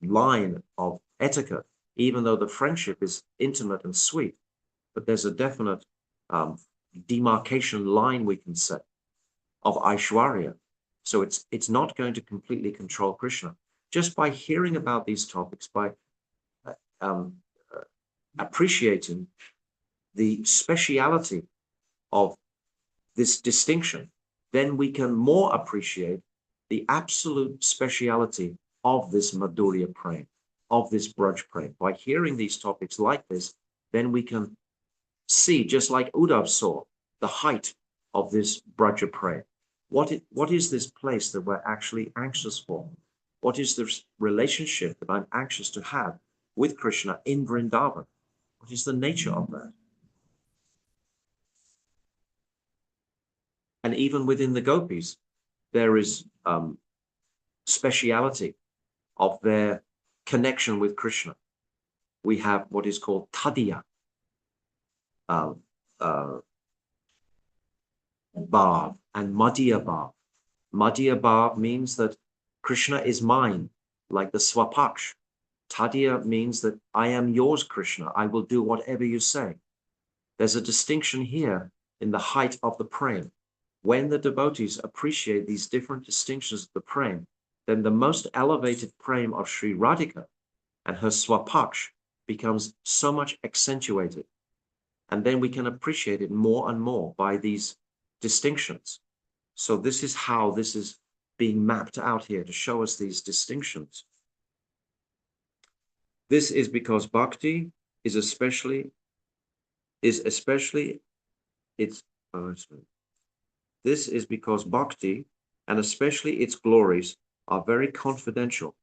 line of etiquette, even though the friendship is intimate and sweet. But there's a definite demarcation line, we can say, of Aishwarya. So it's not going to completely control Krishna. Just by hearing about these topics, by appreciating the speciality of this distinction, then we can more appreciate the absolute speciality of this Madhurya Prem, of this Braj Prem. By hearing these topics like this, then we can see, just like Uddhav saw, the height of this Braja Prem. What is this place that we're actually anxious for? What is this relationship that I'm anxious to have with Krishna in Vrindavan? What is the nature of that? And even within the gopis, there is speciality of their connection with Krishna. We have what is called Tadiya Bhav and Madhya Bhav. Madhya Bhav means that Krishna is mine, like the Swapaksh. Tadiya means that I am yours, Krishna. I will do whatever you say. There's a distinction here in the height of the prem. When the devotees appreciate these different distinctions of the prem, then the most elevated prem of Sri Radhika and her Swapaksh becomes so much accentuated. And then we can appreciate it more and more by these distinctions. So this is how this is being mapped out here to show us these distinctions. This is because bhakti is especially This is because bhakti, and especially its glories, are very confidential,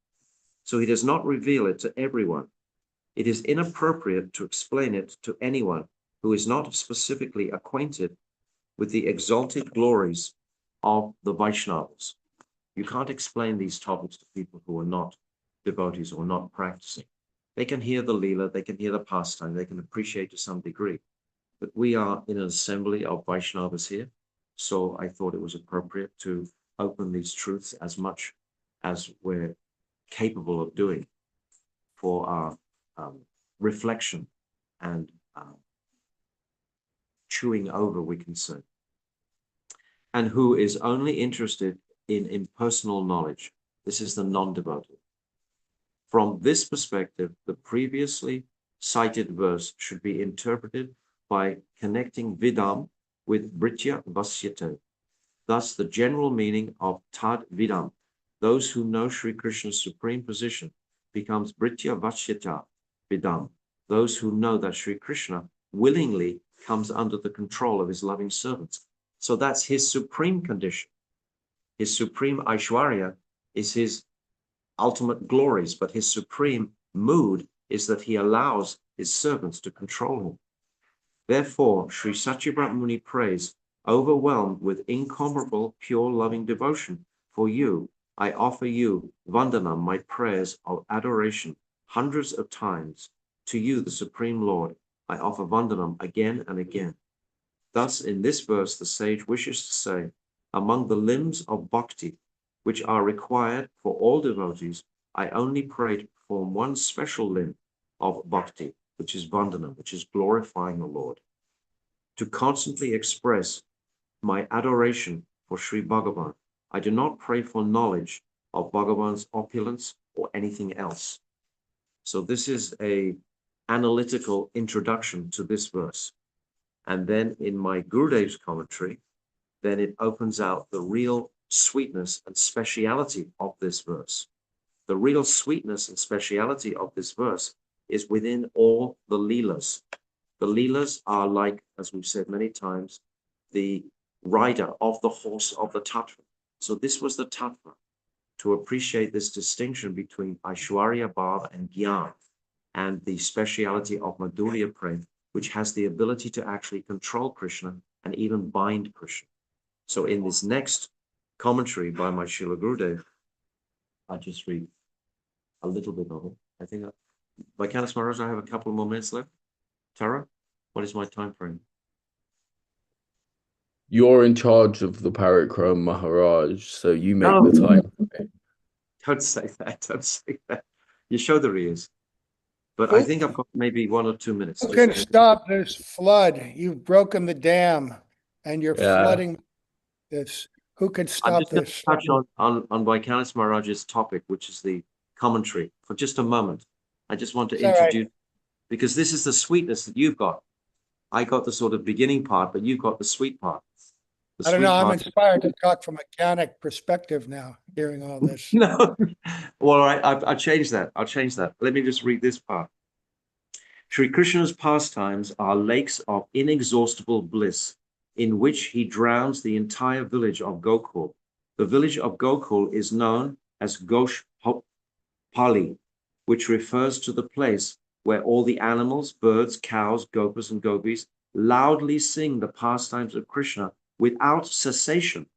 so he does not reveal it to everyone. It is inappropriate to explain it to anyone who is not specifically acquainted with the exalted glories of the Vaishnavas. You can't explain these topics to people who are not devotees or not practicing. They can hear the Leela, they can hear the pastime, they can appreciate to some degree. But we are in an assembly of Vaishnavas here, so I thought it was appropriate to open these truths as much as we're capable of doing for our reflection and chewing over, we can say. And who is only interested in impersonal knowledge. This is the non-devotee. From this perspective, the previously cited verse should be interpreted by connecting vidam with britya vasyate. Thus, the general meaning of tad vidam, those who know Sri Krishna's supreme position, becomes britya vasyata vidam, those who know that Sri Krishna willingly comes under the control of his loving servants. So that's his supreme condition. His supreme Aishwarya is his ultimate glories, but his supreme mood is that he allows his servants to control him. Therefore, Sri Satyabhat Muni prays, overwhelmed with incomparable pure loving devotion for you, I offer you, Vandanam, my prayers of adoration hundreds of times. To you, the Supreme Lord, I offer Vandanam again and again. Thus, in this verse, the sage wishes to say, among the limbs of bhakti, which are required for all devotees, I only pray to perform one special limb of bhakti, which is Vandana, which is glorifying the Lord, to constantly express my adoration for Sri Bhagavan. I do not pray for knowledge of Bhagavan's opulence or anything else. So this is a analytical introduction to this verse. And then in my Gurudev's commentary, then it opens out the real sweetness and speciality of this verse. The real sweetness and speciality of this verse is within all the Leelas. The Leelas are like, as we've said many times, the rider of the horse of the Tattva. So this was the Tattva, to appreciate this distinction between Aishwarya Bhav and Gyan, and the speciality of Madhurya Prem, which has the ability to actually control Krishna and even bind Krishna. So in this next commentary by my Srila Gurudev, I'll just read a little bit of it. I think, Vaikhanas Maharaj, I have a couple more minutes left. Tara, what is my time frame? You're in charge of the Parikram, Maharaj, so you make No. the time. Don't say that. Don't say that. You show the ears. But I think I've got maybe 1 or 2 minutes. Who can stop this flood? You've broken the dam and you're Yeah. flooding this. Who can I'm stop just going this? to touch on Vaikhanas Maharaj's topic, which is the commentary, for just a moment. I just want to It's all right. introduce, because this is the sweetness that you've got. I got the sort of beginning part, but you've got the sweet part. The I don't sweet know. I'm part- inspired to talk from a mechanic perspective now, hearing all this. No. Well, all right, I'll change that. I'll change that. Let me just read this part. Sri Krishna's pastimes are lakes of inexhaustible bliss, in which he drowns the entire village of Gokul. The village of Gokul is known as Gosh Pali, which refers to the place where all the animals, birds, cows, gopas, and gopis loudly sing the pastimes of Krishna without cessation.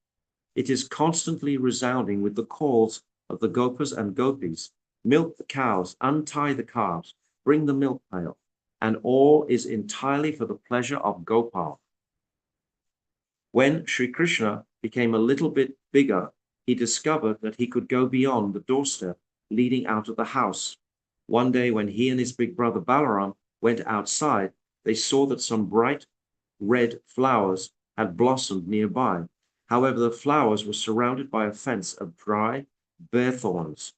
It is constantly resounding with the calls of the gopas and gopis. Milk the cows, untie the calves, bring the milk pail, and all is entirely for the pleasure of Gopal. When Sri Krishna became a little bit bigger, he discovered that he could go beyond the doorstep leading out of the house. One day when he and his big brother Balaram went outside, they saw that some bright red flowers had blossomed nearby. However, the flowers were surrounded by a fence of dry, bare thorns.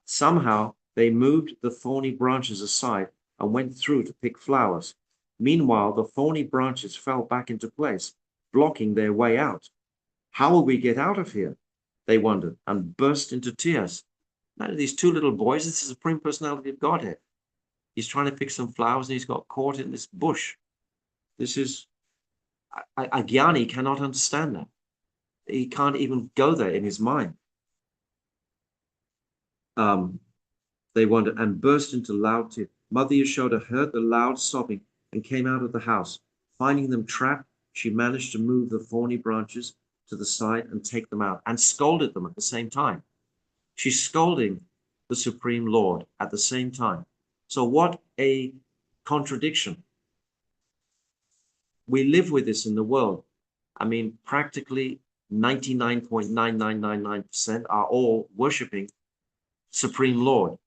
Somehow, they moved the thorny branches aside and went through to pick flowers. Meanwhile, the thorny branches fell back into place, blocking their way out. How will we get out of here? They wondered and burst into tears. Now, these two little boys, this is the Supreme Personality of Godhead. He's trying to pick some flowers and he's got caught in this bush. This is, a jnani cannot understand that. He can't even go there in his mind. They wondered and burst into loud tears. Mother Yashoda heard the loud sobbing and came out of the house. Finding them trapped, she managed to move the thorny branches to the side and take them out, and scolded them at the same time. She's scolding the Supreme Lord at the same time. So what a contradiction. We live with this in the world. I mean, practically 99.9999% are all worshipping Supreme Lord.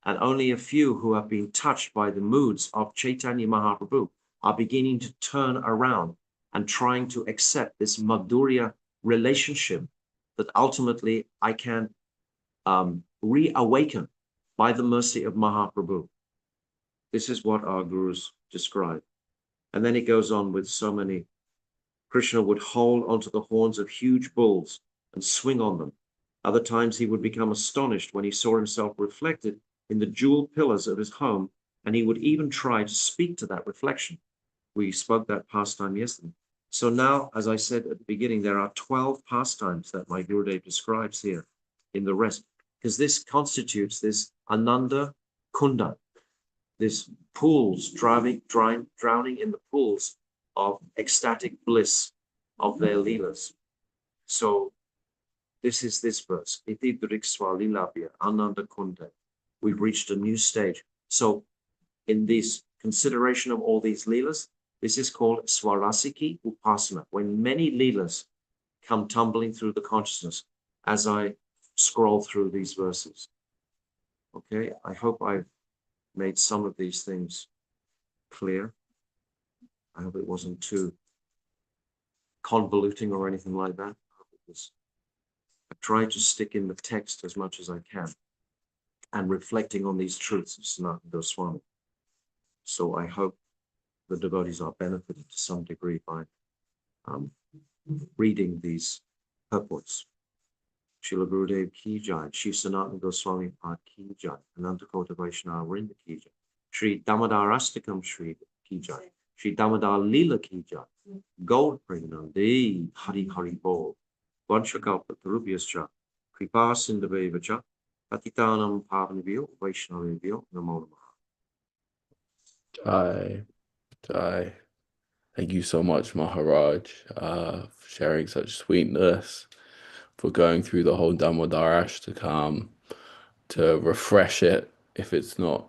And only a few who have been touched by the moods of Chaitanya Mahaprabhu are beginning to turn around and trying to accept this Madhurya relationship that ultimately I can reawaken by the mercy of Mahaprabhu. This is what our gurus describe. And then it goes on with so many. Krishna would hold onto the horns of huge bulls and swing on them. Other times he would become astonished when he saw himself reflected in the jewel pillars of his home, and he would even try to speak to that reflection. We spoke that pastime yesterday. So now, as I said at the beginning, there are 12 pastimes that my Gurudev describes here in the rest, because this constitutes this Ananda Kunda, this pools, drowning in the pools of ecstatic bliss of their leelas. So this is this verse, Iti Drikswa Lilabhya Ananda Kunda. We've reached a new stage. So in this consideration of all these leelas, this is called Swarasiki Upasana, when many leelas come tumbling through the consciousness as I scroll through these verses. Okay, I hope I've made some of these things clear. I hope it wasn't too convoluting or anything like that. I tried to stick in the text as much as I can and reflecting on these truths of Sanatana Goswami. So I hope the devotees are benefited to some degree by reading these purports. Srila Gurudev ki jai, Shri Sanatana Goswami Pad ki jai, Ananta Kota Vaishnava Vrinda ki jai, Sri Damodarashtakam Shri ki jai, Sri Damodar Leela ki jai, Gaur Premanandi, Hari Hari Bol, Vanchakalpa Tarubhyascha, Kripa Sindhavevacha, Patitanam Pavanivyo, Vaishnavivyo, Namo Namaha. Jai. Thank you so much, Maharaj, for sharing such sweetness, for going through the whole Damodarashtakam to refresh it if it's not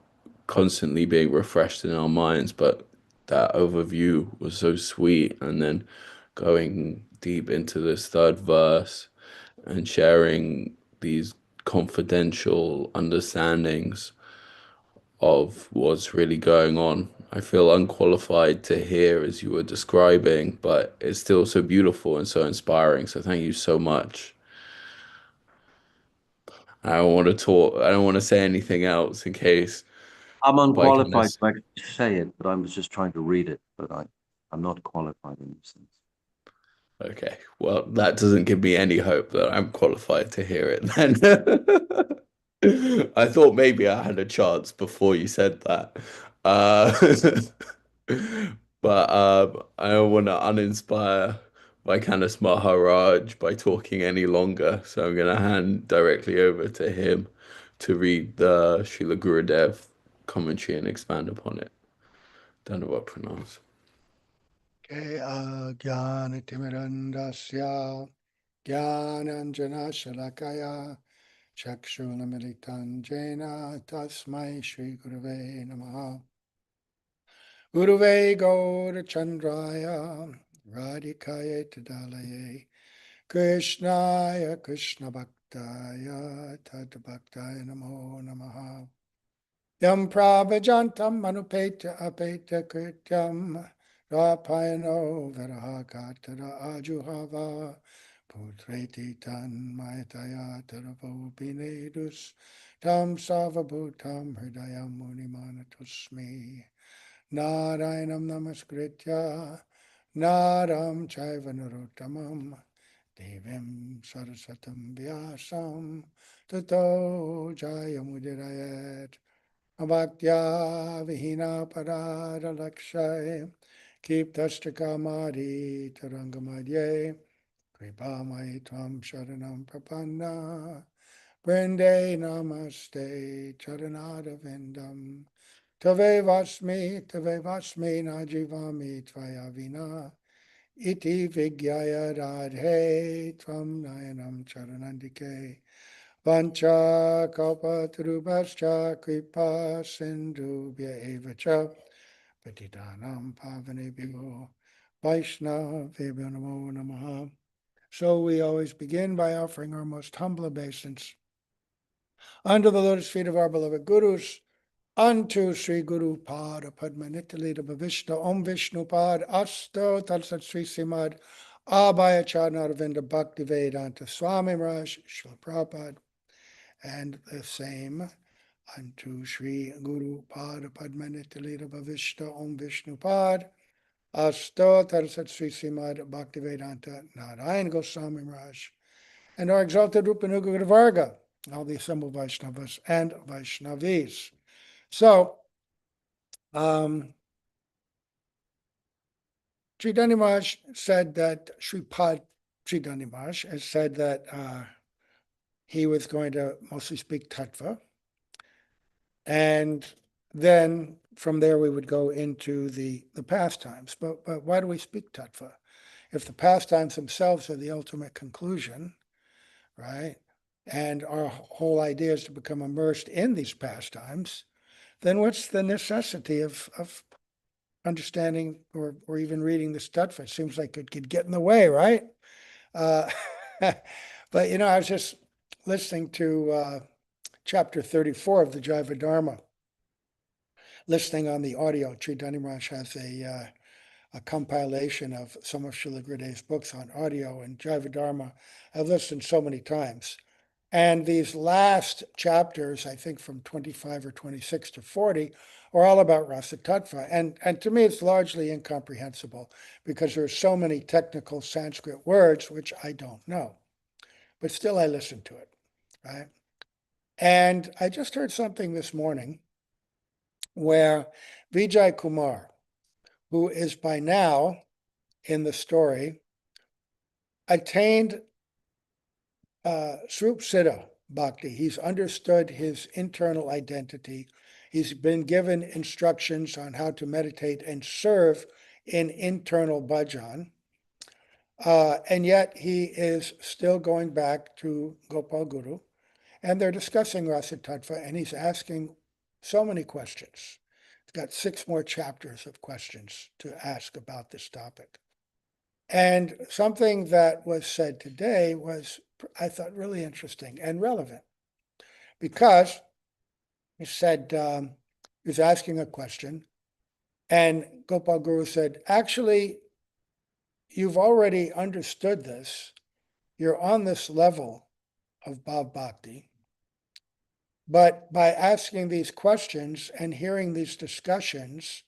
constantly being refreshed in our minds. But that overview was so sweet, and then going deep into this third verse and sharing these confidential understandings of what's really going on. I feel unqualified to hear as you were describing, but it's still so beautiful and so inspiring. So thank you so much. I don't want to talk. I don't want to say anything else in case I'm unqualified Vaikhanas. to actually say it, but I was just trying to read it, but I'm not qualified in this sense. Okay, well, that doesn't give me any hope that I'm qualified to hear it then. I thought maybe I had a chance before you said that. Uh, but I don't want to uninspire Vaikhanas Maharaj by talking any longer, so I'm going to hand directly over to him to read the Srila Gurudev commentary and expand upon it. Dhanavad pranams. Okay, Jnana-timirandasya Jnananjana Shalakaya Chakshunamilitan Jena Tasmai Shri Gurave Namaha Gurave Gaura Chandraya Radhikaya Tadalaye Krishnaya Krishna Bhaktaya Tad Bhaktaya Namo Namaha Yam Prabhajantam Manupeta Apeta Krityam Rapayano Varahakatara Ajuhava Putreti Tan Maitaya Taravo Binedus Tam Savabhutam Hridayam Munimanatusmi Narayanam Namaskritya Naram Chaiva Narottamam Devim Saraswatam Vyasam Tato Jayamudирayat Bhaktya Vihina Parada Lakshay Kiptashtakamari Tarangamadye Kripamai Tvam Sharanam Prapanna Brinde Namaste Charanada Vindam Tave Vasmi Najivami Tvayavina Iti Vigyaya Radhe Tvam Nayanam Charanandike Vancha kalpatarubhascha kripa sindhubhya evacha patitanam pavanebhyo Vaishnavebhyo namo namaha. So we always begin by offering our most humble obeisance under the lotus feet of our beloved Gurus, unto Sri Guru Pada Padma Nitalita Bhavishta Om Vishnu Pad Asto Talsat Sri Simad Abhaya Charnaravinda Bhakti Vedanta Swami Maharaj Srila Prabhupada, and the same unto Sri Guru Pada Padma Nitalita Bhavishta Om Vishnu Pad Asto Tarasat Sri Simad Bhaktivedanta Narayan Goswami Maharaj, and our exalted Rupanuga Varga, all the assembled Vaishnavas and Vaishnavis. So, Tridandi Maharaj said that Sripad Tridandi Maharaj has said that he was going to mostly speak tattva. And then from there we would go into the pastimes. But why do we speak tattva? If the pastimes themselves are the ultimate conclusion, right? And our whole idea is to become immersed in these pastimes, then what's the necessity of understanding or even reading this tattva? It seems like it could get in the way, right? But I was just listening to chapter 34 of the Jaiva Dharma. listening on the audio. Tridandi Maharaj has a compilation of some of Srila Gurudev's books on audio, and Jaiva Dharma I've listened so many times. And these last chapters, I think from 25 or 26 to 40, are all about Rasa Tattva. And to me, it's largely incomprehensible because there are so many technical Sanskrit words which I don't know. But still, I listen to it, right? And I just heard something this morning where Vijay Kumar, who is by now in the story, attained Srup Siddha Bhakti. He's understood his internal identity. He's been given instructions on how to meditate and serve in internal bhajan. And yet he is still going back to Gopal Guru. And they're discussing Rasa Tattva, and he's asking so many questions. He's got 6 more chapters of questions to ask about this topic. And something that was said today was, I thought, really interesting and relevant, because he said, he was asking a question, and Gopal Guru said, actually, you've already understood this. You're on this level of Bhav Bhakti. But by asking these questions and hearing these discussions,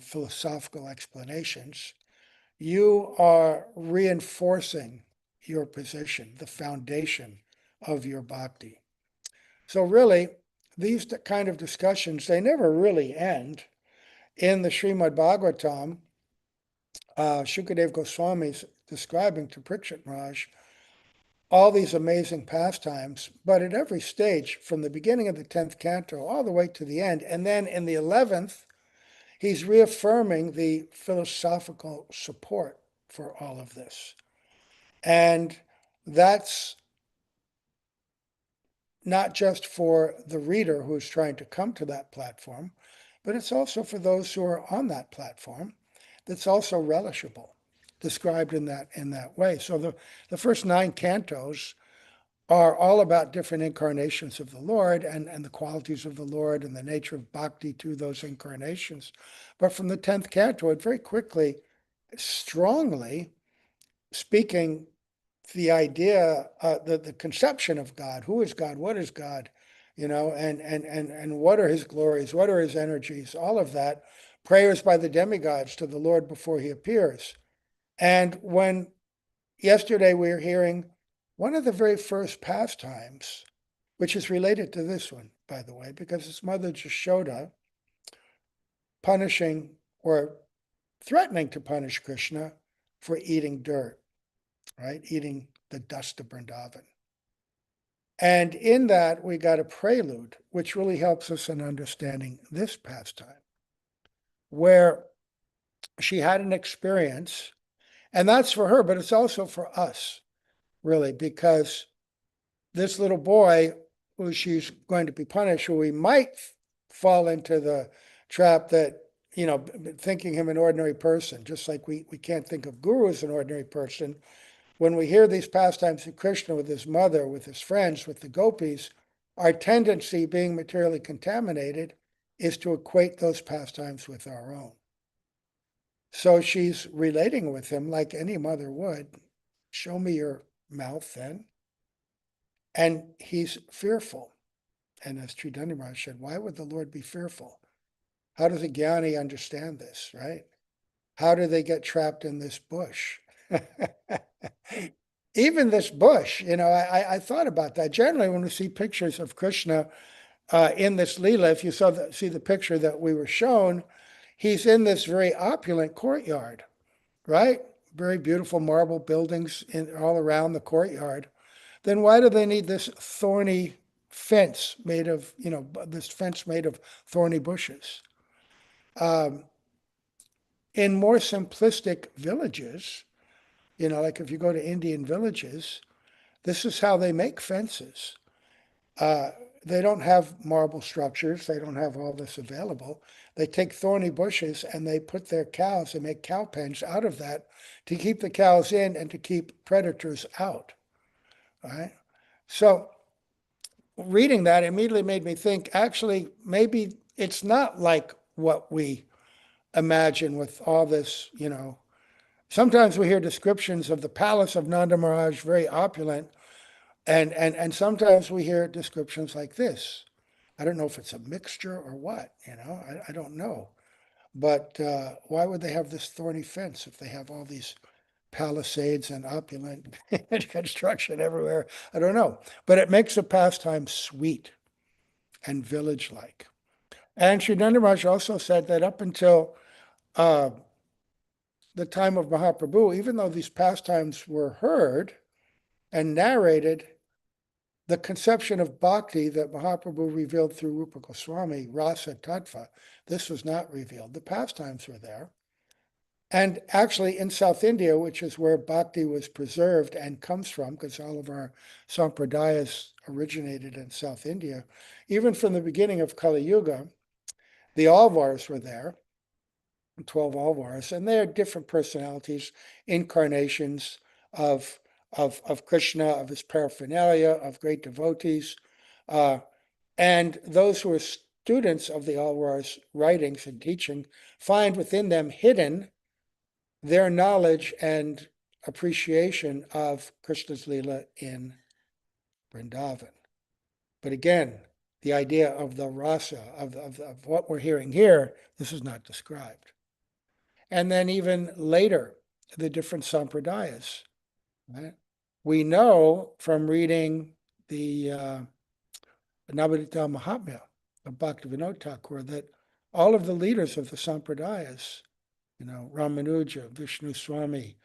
philosophical explanations, you are reinforcing your position, the foundation of your bhakti. So really, these kind of discussions, they never really end. In the Srimad Bhagavatam, Shukadev Goswami is describing to Parikshit Maharaj all these amazing pastimes, but at every stage, from the beginning of the 10th canto all the way to the end, and then in the 11th, he's reaffirming the philosophical support for all of this. And that's not just for the reader who's trying to come to that platform, but it's also for those who are on that platform. That's also relishable, described in that way. So the first 9 cantos are all about different incarnations of the Lord and the qualities of the Lord and the nature of bhakti to those incarnations. But from the 10th canto, it very quickly, strongly speaking the idea, the conception of God. Who is God? What is God? And what are his glories? What are his energies? All of that. Prayers by the demigods to the Lord before he appears. And when yesterday we were hearing one of the very first pastimes, which is related to this one, by the way, because it's Mother Jashoda punishing or threatening to punish Krishna for eating dirt, right? Eating the dust of Vrindavan. And in that, we got a prelude, which really helps us in understanding this pastime, where she had an experience, and that's for her, but it's also for us, really, because this little boy who she's going to be punished, who we might fall into the trap that, thinking him an ordinary person, just like we can't think of Guru as an ordinary person. When we hear these pastimes of Krishna with his mother, with his friends, with the gopis, our tendency, being materially contaminated, is to equate those pastimes with our own. So she's relating with him like any mother would. Show me your mouth then. And he's fearful. And as Tridandi Maharaj said, why would the Lord be fearful? How does a jnani understand this, right? How do they get trapped in this bush? Even this bush, I thought about that. Generally, when we see pictures of Krishna in this Leela, if you see the picture that we were shown, he's in this very opulent courtyard, right? Very beautiful marble buildings all around the courtyard. Then why do they need this thorny fence made of, this fence made of thorny bushes? In more simplistic villages, like if you go to Indian villages, this is how they make fences. They don't have marble structures. They don't have all this available. They take thorny bushes and they put their cows, they make cow pens out of that to keep the cows in and to keep predators out. Right? So reading that immediately made me think, actually, maybe it's not like what we imagine with all this, sometimes we hear descriptions of the palace of Nanda Maharaj, very opulent, and sometimes we hear descriptions like this. I don't know if it's a mixture or what, I don't know. But why would they have this thorny fence if they have all these palisades and opulent construction everywhere? I don't know. But it makes the pastime sweet and village-like. And Tridandi Maharaj also said that up until the time of Mahaprabhu, even though these pastimes were heard and narrated, the conception of bhakti that Mahaprabhu revealed through Rupa Goswami, Rasa Tattva, this was not revealed. The pastimes were there. And actually in South India, which is where bhakti was preserved and comes from, because all of our sampradayas originated in South India, even from the beginning of Kali Yuga, the Alvars were there, 12 Alvars, and they are different personalities, incarnations of Krishna, of his paraphernalia, of great devotees. And those who are students of the Alvars' writings and teaching find within them hidden their knowledge and appreciation of Krishna's Leela in Vrindavan. But again, the idea of the rasa, of what we're hearing here, this is not described. And then even later, the different sampradayas. Right? We know from reading the Navadita Mahatmya of Bhaktivinoda Thakur that all of the leaders of the sampradayas, Ramanuja, Vishnu Swami,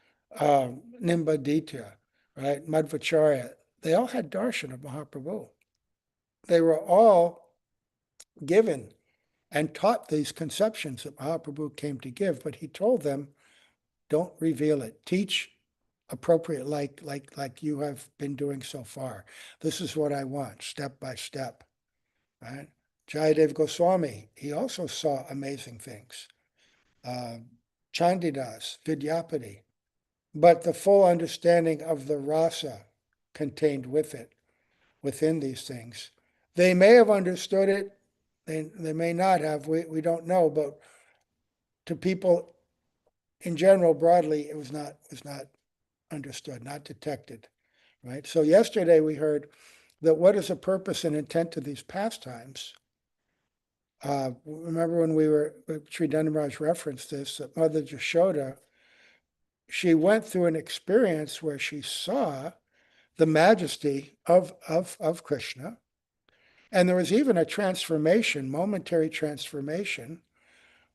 Nimbaditya, right, Madhvacharya, they all had darshan of Mahaprabhu. They were all given and taught these conceptions that Mahaprabhu came to give, but he told them, don't reveal it. Teach appropriate like you have been doing so far. This is what I want, step by step. Right? Jayadev Goswami, he also saw amazing things. Chandidas, Vidyapati, but the full understanding of the rasa contained within these things. They may have understood it, they may not have, we don't know, but to people in general, broadly, it was not understood, not detected, right? So yesterday we heard that what is the purpose and intent of these pastimes? Remember when Tridandi Maharaj referenced this, that Mother Jashoda, she went through an experience where she saw the majesty of Krishna, and there was even a transformation, momentary transformation,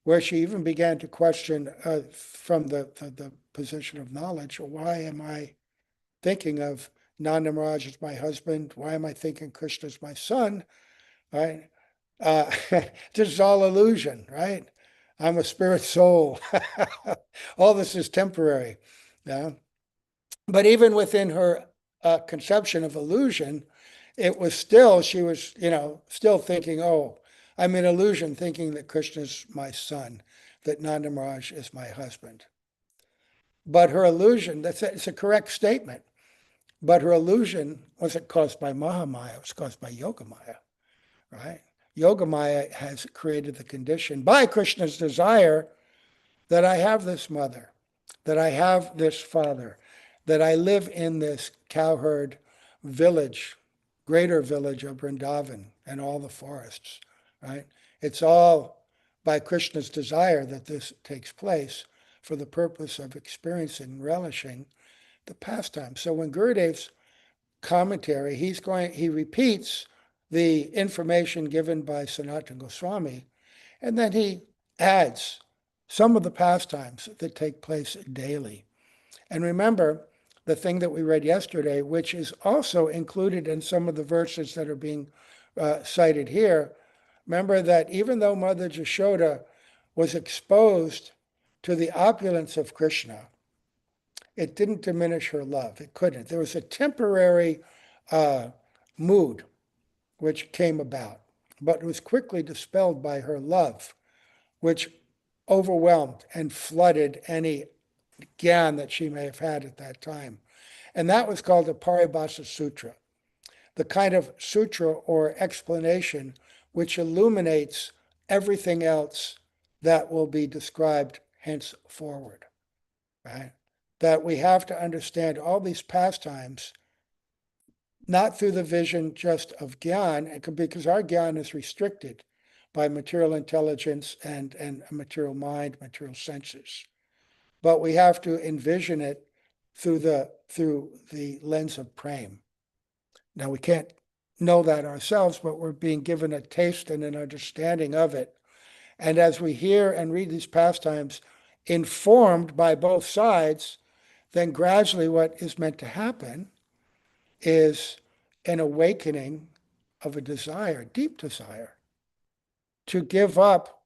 where she even began to question from the position of knowledge, why am I thinking of Nanda Maharaj as my husband? Why am I thinking Krishna as my son? Right? This is all illusion, right? I'm a spirit soul. All this is temporary. Yeah? But even within her conception of illusion, it was still, she was, still thinking, oh, I'm in illusion thinking that Krishna's my son, that Nanda Maharaj is my husband. But her illusion, it's a correct statement, but her illusion wasn't caused by Mahamaya, it was caused by Yogamaya, right? Yogamaya has created the condition by Krishna's desire that I have this mother, that I have this father, that I live in this cowherd village, greater village of Vrindavan and all the forests, right? It's all by Krishna's desire that this takes place for the purpose of experiencing and relishing the pastime. So when Gurudev's commentary, he repeats the information given by Sanatana Goswami, and then he adds some of the pastimes that take place daily. And remember the thing that we read yesterday, which is also included in some of the verses that are being cited here. Remember that even though Mother Jashoda was exposed to the opulence of Krishna, it didn't diminish her love. It couldn't. There was a temporary mood which came about, but it was quickly dispelled by her love, which overwhelmed and flooded any gyan that she may have had at that time. And that was called the Paribhasa Sutra, the kind of sutra or explanation which illuminates everything else that will be described henceforward, right? That we have to understand all these pastimes, not through the vision just of Gyan, because our Gyan is restricted by material intelligence and a material mind, material senses. But we have to envision it through the lens of prema. Now, we can't know that ourselves, but we're being given a taste and an understanding of it. And as we hear and read these pastimes, informed by both sides, then gradually what is meant to happen is an awakening of a desire, deep desire, to give up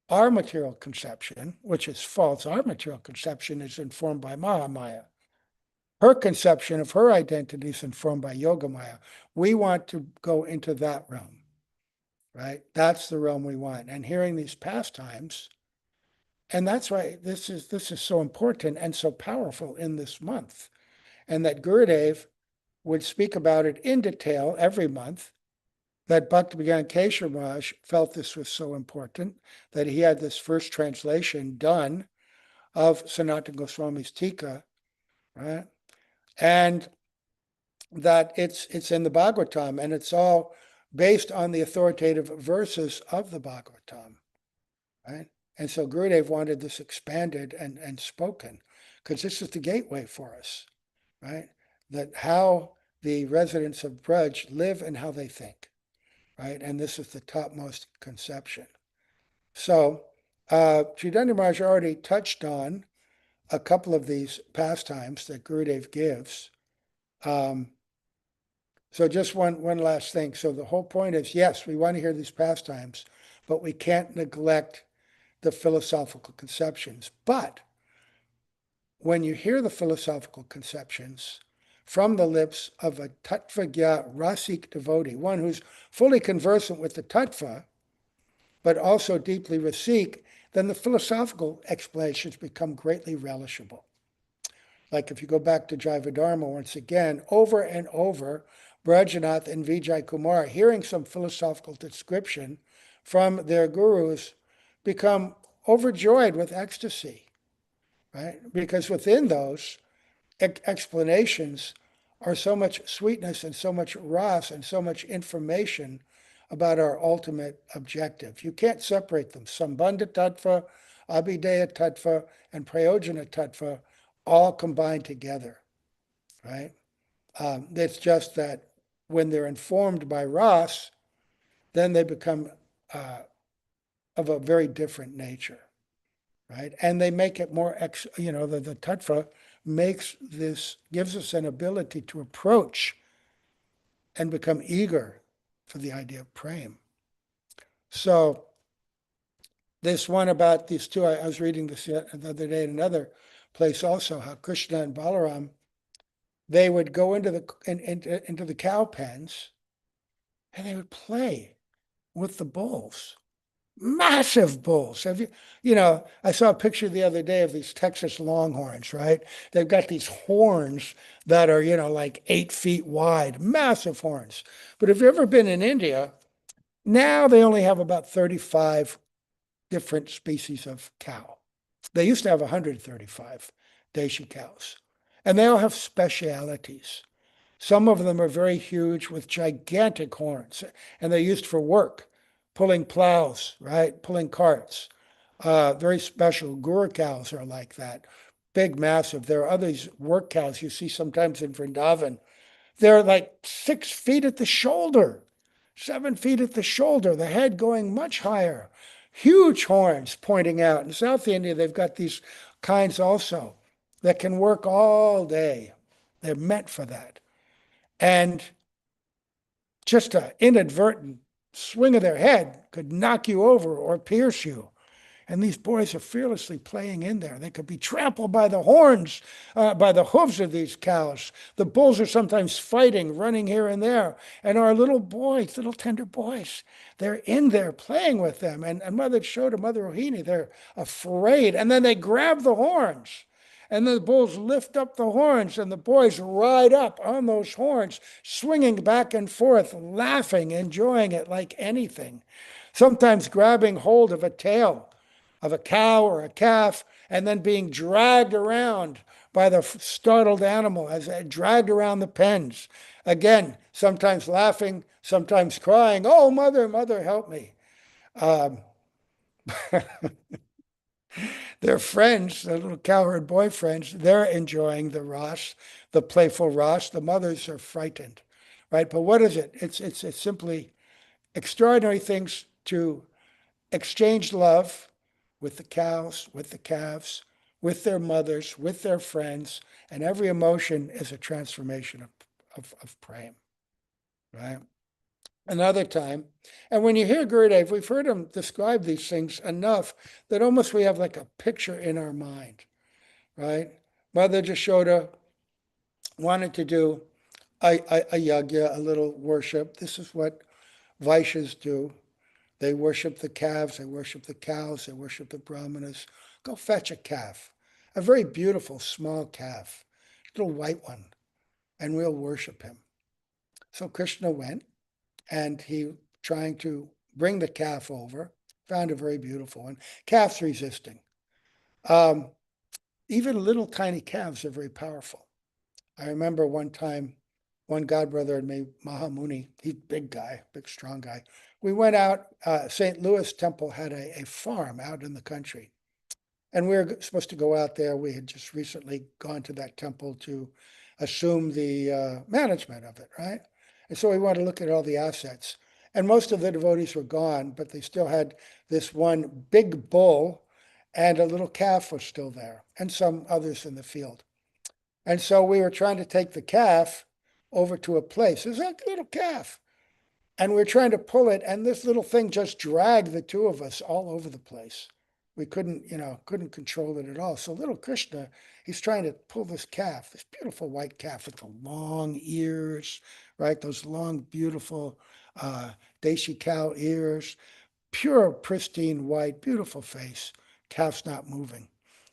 our material conception, which is false. Our material conception is informed by Mahamaya. Her conception of her identity is informed by Yogamaya. We want to go into that realm, right? That's the realm we want. And hearing these pastimes, and that's why this is so important and so powerful in this month. And that Gurudev would speak about it in detail every month, that Bhaktivedanta Keshav Maharaj felt this was so important, that he had this first translation done of Sanatana Goswami's Tika, right? And that it's in the Bhagavatam, and it's all based on the authoritative verses of the Bhagavatam, right? And so Gurudev wanted this expanded and spoken, because this is the gateway for us, right? That how the residents of Braj live and how they think, right? And this is the topmost conception. So Tridandi Maharaj already touched on a couple of these pastimes that Gurudev gives. So just one last thing. So the whole point is, yes, we want to hear these pastimes, but we can't neglect the philosophical conceptions. But when you hear the philosophical conceptions from the lips of a Tattvagya Rasik devotee, one who's fully conversant with the Tattva, but also deeply Rasik, then the philosophical explanations become greatly relishable. Like if you go back to Jaiva Dharma once again, over and over, Brajanath and Vijay Kumar, hearing some philosophical description from their gurus, become overjoyed with ecstasy, right? Because within those explanations are so much sweetness and so much ras and so much information about our ultimate objective. You can't separate them. Sambandha Tattva, Abhideya Tattva, and Prayojana Tattva all combined together, right? It's just that when they're informed by ras, then they become of a very different nature, right? And they make it more, the tattva gives us an ability to approach and become eager for the idea of prema. So this one about these two, I was reading this the other day in another place also, how Krishna and Balaram, they would go into the cow pens and they would play with the bulls. Massive bulls. I saw a picture the other day of these Texas Longhorns, right? They've got these horns that are, like 8 feet wide, massive horns. But if you've ever been in India, now they only have about 35 different species of cow. They used to have 135 Deshi cows, and they all have specialities. Some of them are very huge with gigantic horns, and they're used for work, pulling plows, right? Pulling carts. Very special. Gur cows are like that. Big, massive. There are other work cows you see sometimes in Vrindavan. They're like 6 feet at the shoulder, 7 feet at the shoulder, the head going much higher. Huge horns pointing out. In South India, they've got these kinds also that can work all day. They're meant for that. And just an inadvertent swing of their head could knock you over or pierce you. And these boys are fearlessly playing in there. They could be trampled by the horns, by the hooves of these cows. The bulls are sometimes fighting, running here and there. And our little boys, little tender boys, they're in there playing with them. And Mother Shoda, Mother Rohini, they're afraid. And then they grab the horns. And then the bulls lift up the horns, and the boys ride up on those horns, swinging back and forth, laughing, enjoying it like anything. sometimes grabbing hold of a tail of a cow or a calf and then being dragged around by the startled animal as it dragged around the pens. Again, sometimes laughing, sometimes crying, "Oh, mother, mother, help me." Um, their friends, the little cowherd boyfriends, they're enjoying the Rosh, the playful Rosh. The mothers are frightened, right? But what is it? It's simply extraordinary things to exchange love with the cows, with the calves, with their mothers, with their friends, and every emotion is a transformation of praying, right? Another time, and when you hear Gurudev, we've heard him describe these things enough that almost we have like a picture in our mind, right? Mother Jashoda wanted to do a yagya, a little worship. This is what Vaishyas do. They worship the calves, they worship the cows, they worship the brahmanas. Go fetch a calf, a very beautiful small calf, little white one, and we'll worship him. So Krishna went, and he trying to bring the calf over, found a very beautiful one. Calf's resisting. Even little tiny calves are very powerful. I remember one time, one godbrother and me, Mahamuni, he's a big guy, big strong guy. We went out, St. Louis Temple had a farm out in the country. And we were supposed to go out there. We had just recently gone to that temple to assume the management of it, right? And so we wanted to look at all the assets. And most of the devotees were gone, but they still had this one big bull, and a little calf was still there, and some others in the field. And so we were trying to take the calf over to a place. There's a little calf. And we were trying to pull it, and this little thing just dragged the two of us all over the place. We couldn't control it at all. So little Krishna, he's trying to pull this calf, this beautiful white calf with the long ears, right? Those long, beautiful Deshi cow ears, pure, pristine white, beautiful face. Calf's not moving.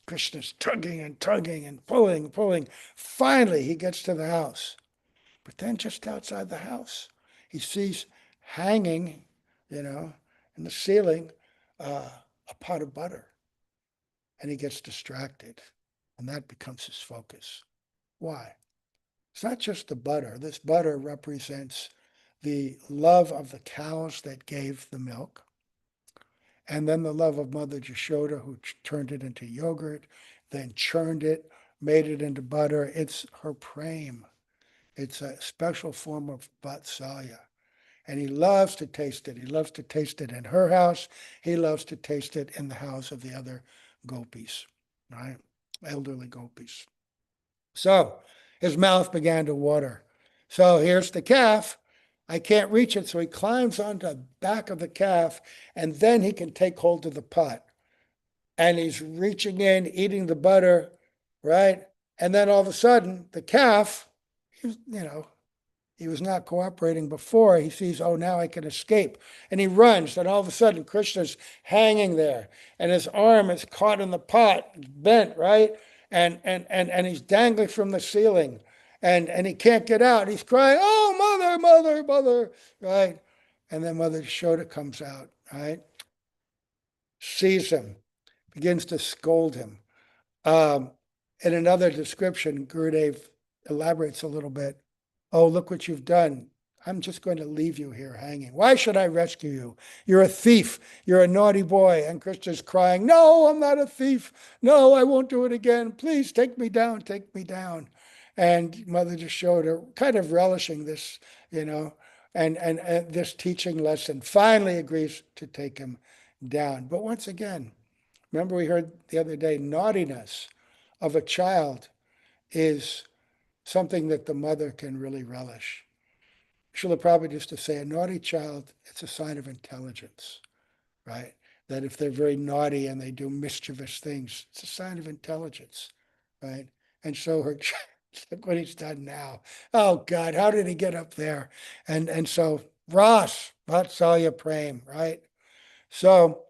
Krishna's tugging and tugging and pulling, pulling. Finally, he gets to the house. But then just outside the house, he sees hanging, in the ceiling, a pot of butter. And he gets distracted. And that becomes his focus. Why? It's not just the butter. This butter represents the love of the cows that gave the milk, and then the love of Mother Jashoda, who turned it into yogurt, then churned it, made it into butter. It's her prem. It's a special form of Vatsalya. And he loves to taste it. He loves to taste it in her house. He loves to taste it in the house of the other gopis, right? Elderly gopis. So his mouth began to water. So here's the calf. I can't reach it. So he climbs onto the back of the calf, and then he can take hold of the pot. And he's reaching in, eating the butter, right? And then all of a sudden, the calf, he was not cooperating before. He sees, oh, now I can escape. And he runs. And all of a sudden, Krishna's hanging there. And his arm is caught in the pot, it's bent, right? And he's dangling from the ceiling. And he can't get out. He's crying, oh, mother, mother, mother, right? And then Mother Yashoda comes out, right? Sees him, begins to scold him. In another description, Gurudev elaborates a little bit. Oh, look what you've done. I'm just going to leave you here hanging. Why should I rescue you? You're a thief. You're a naughty boy. And Krishna's crying, no, I'm not a thief. No, I won't do it again. Please take me down, take me down. And Mother Jashoda, kind of relishing this, and this teaching lesson, finally agrees to take him down. But once again, remember we heard the other day, naughtiness of a child is something that the mother can really relish. Srila Prabhupada used to say, a naughty child, it's a sign of intelligence, right? That if they're very naughty and they do mischievous things, it's a sign of intelligence, right? And so her, look what he's done now. Oh God, how did he get up there? And so Ras, Vatsalya Prem, right? So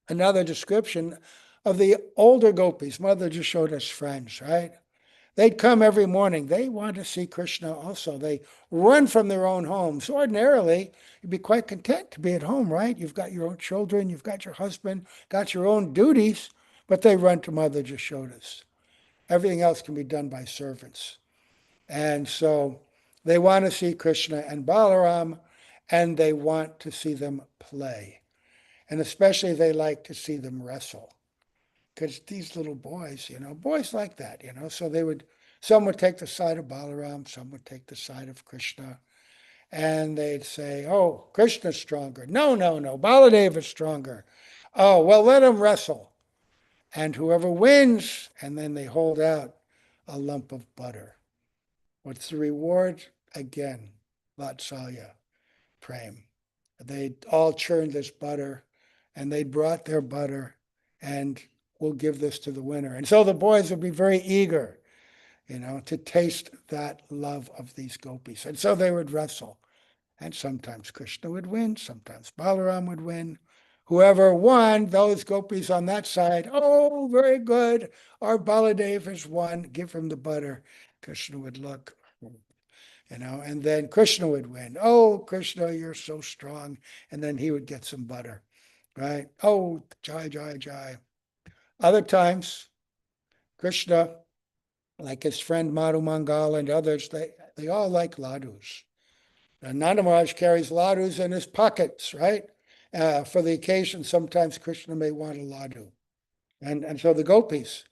another description of the older gopis, Mother Jashoda's friends, right? They'd come every morning. They want to see Krishna also. They run from their own homes. Ordinarily, you'd be quite content to be at home, right? You've got your own children, you've got your husband, got your own duties, but they run to Mother Jashoda's. Everything else can be done by servants. And so they want to see Krishna and Balaram, and they want to see them play. And especially they like to see them wrestle. Because these little boys, boys like that, so some would take the side of Balaram, some would take the side of Krishna, and they'd say, oh, Krishna's stronger. No, no, no, Baladev is stronger. Oh, well, let him wrestle. And whoever wins, and then they hold out a lump of butter. What's the reward? Again, Vatsalya, Prem. They'd all churned this butter, and they'd brought their butter, and we'll give this to the winner. And so the boys would be very eager, to taste that love of these gopis. And so they would wrestle. And sometimes Krishna would win, sometimes Balaram would win. Whoever won, those gopis on that side, oh, very good. Our Baladev has won. Give him the butter. Krishna would look, and then Krishna would win. Oh, Krishna, you're so strong. And then he would get some butter, right? Oh, jai, jai, jai. Other times, Krishna, like his friend Madhu Mangal and others, they all like ladus. And Nanda Maharaj carries ladus in his pockets, right? For the occasion, sometimes Krishna may want a ladu. And so the gopis,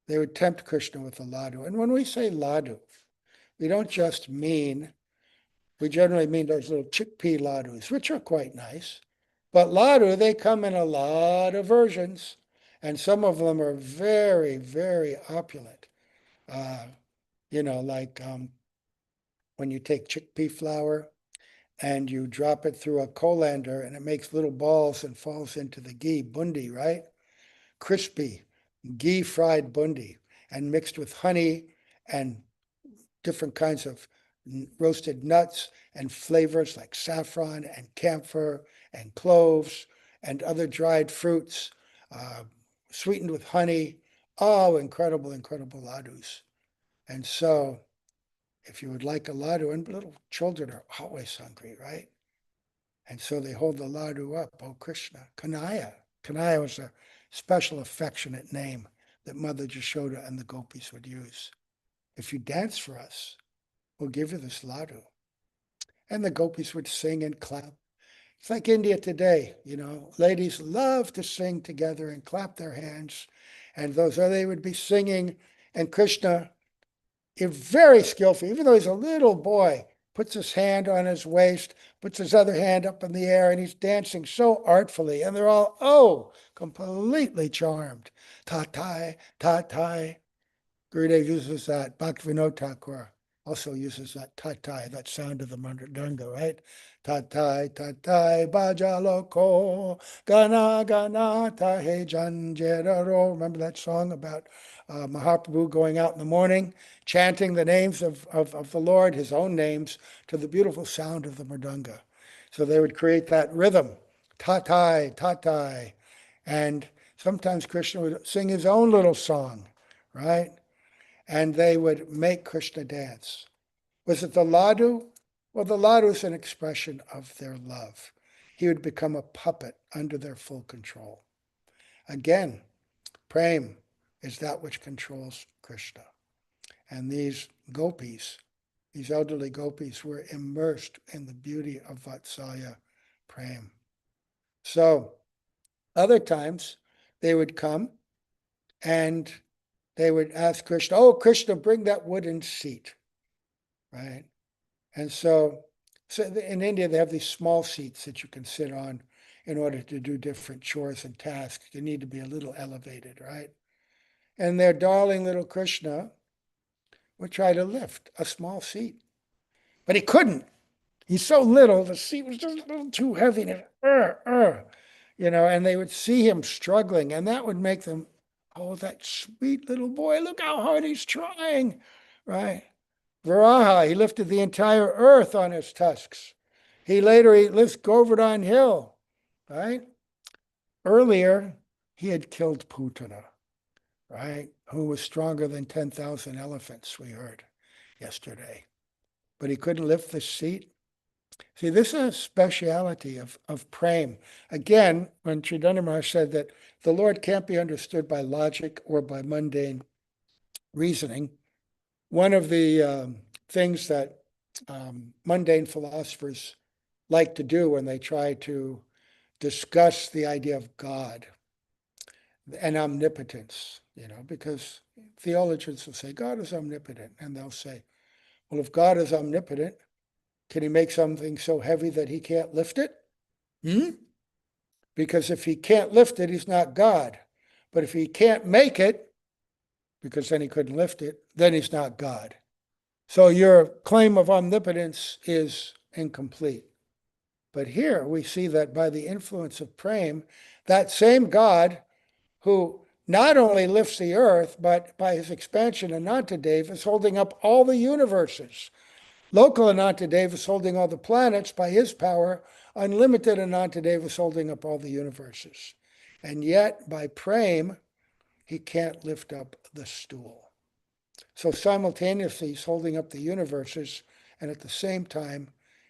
they would tempt Krishna with a ladu. And when we say ladu, we don't just mean, we generally mean those little chickpea ladus, which are quite nice. But ladu, they come in a lot of versions, and some of them are very, very opulent. Like when you take chickpea flour and you drop it through a colander and it makes little balls and falls into the ghee, bundi, right? Crispy, ghee fried bundi, and mixed with honey and different kinds of roasted nuts and flavors like saffron and camphor and cloves and other dried fruits, sweetened with honey. Oh, incredible, incredible ladus. And so if you would like a ladu, and little children are always hungry, right? And so they hold the ladu up, oh Krishna, Kanaya. Kanaya was a special affectionate name that Mother Jashoda and the gopis would use. If you dance for us, we'll give you this ladu. And the gopis would sing and clap. It's like India today, ladies love to sing together and clap their hands. And they would be singing, and Krishna, very skillful, even though he's a little boy, puts his hand on his waist, puts his other hand up in the air, and he's dancing so artfully. And they're all, completely charmed. Tatai, tatai. Gurudev uses that. Bhaktivinoda Thakur also uses that tatai, that sound of the mridanga, right? Tatai, tatai, bajaloko, gana, gana, tahe janjeraro. Remember that song about Mahaprabhu going out in the morning, chanting the names of the Lord, his own names, to the beautiful sound of the mridanga. So they would create that rhythm, tatai, tatai. And sometimes Krishna would sing his own little song, right? And they would make Krishna dance. Was it the ladu? Well, the ladu is an expression of their love. He would become a puppet under their full control. Again, prem is that which controls Krishna. And these gopis, these elderly gopis, were immersed in the beauty of Vatsalya prem. So other times they would come and they would ask Krishna, oh, Krishna, bring that wooden seat, right? And so in India, they have these small seats that you can sit on in order to do different chores and tasks. You need to be a little elevated, right? And their darling little Krishna would try to lift a small seat, but he couldn't. He's so little, the seat was just a little too heavy, and they would see him struggling, and that would make them, oh, that sweet little boy, look how hard he's trying, right? Varaha, he lifted the entire earth on his tusks. He lifts Govardhan Hill, right? Earlier, he had killed Putana. right? Who was stronger than 10,000 elephants, we heard yesterday. But he couldn't lift the seat. See, this is a speciality of prem. Again, when Tridandi Maharaj said that the Lord can't be understood by logic or by mundane reasoning, one of the things that mundane philosophers like to do when they try to discuss the idea of God and omnipotence, because theologians will say God is omnipotent, and they'll say, well, if God is omnipotent, can he make something so heavy that he can't lift it? Because if he can't lift it, he's not God. But if he can't make it, because then he couldn't lift it, then he's not God. So your claim of omnipotence is incomplete. But here we see that by the influence of prem, that same God who not only lifts the earth, but by his expansion, Anantadev is holding up all the universes. Local Anantadev is holding all the planets by his power. Unlimited Anantadev is holding up all the universes. And yet, by prem, he can't lift up the stool. So simultaneously, he's holding up the universes, and at the same time,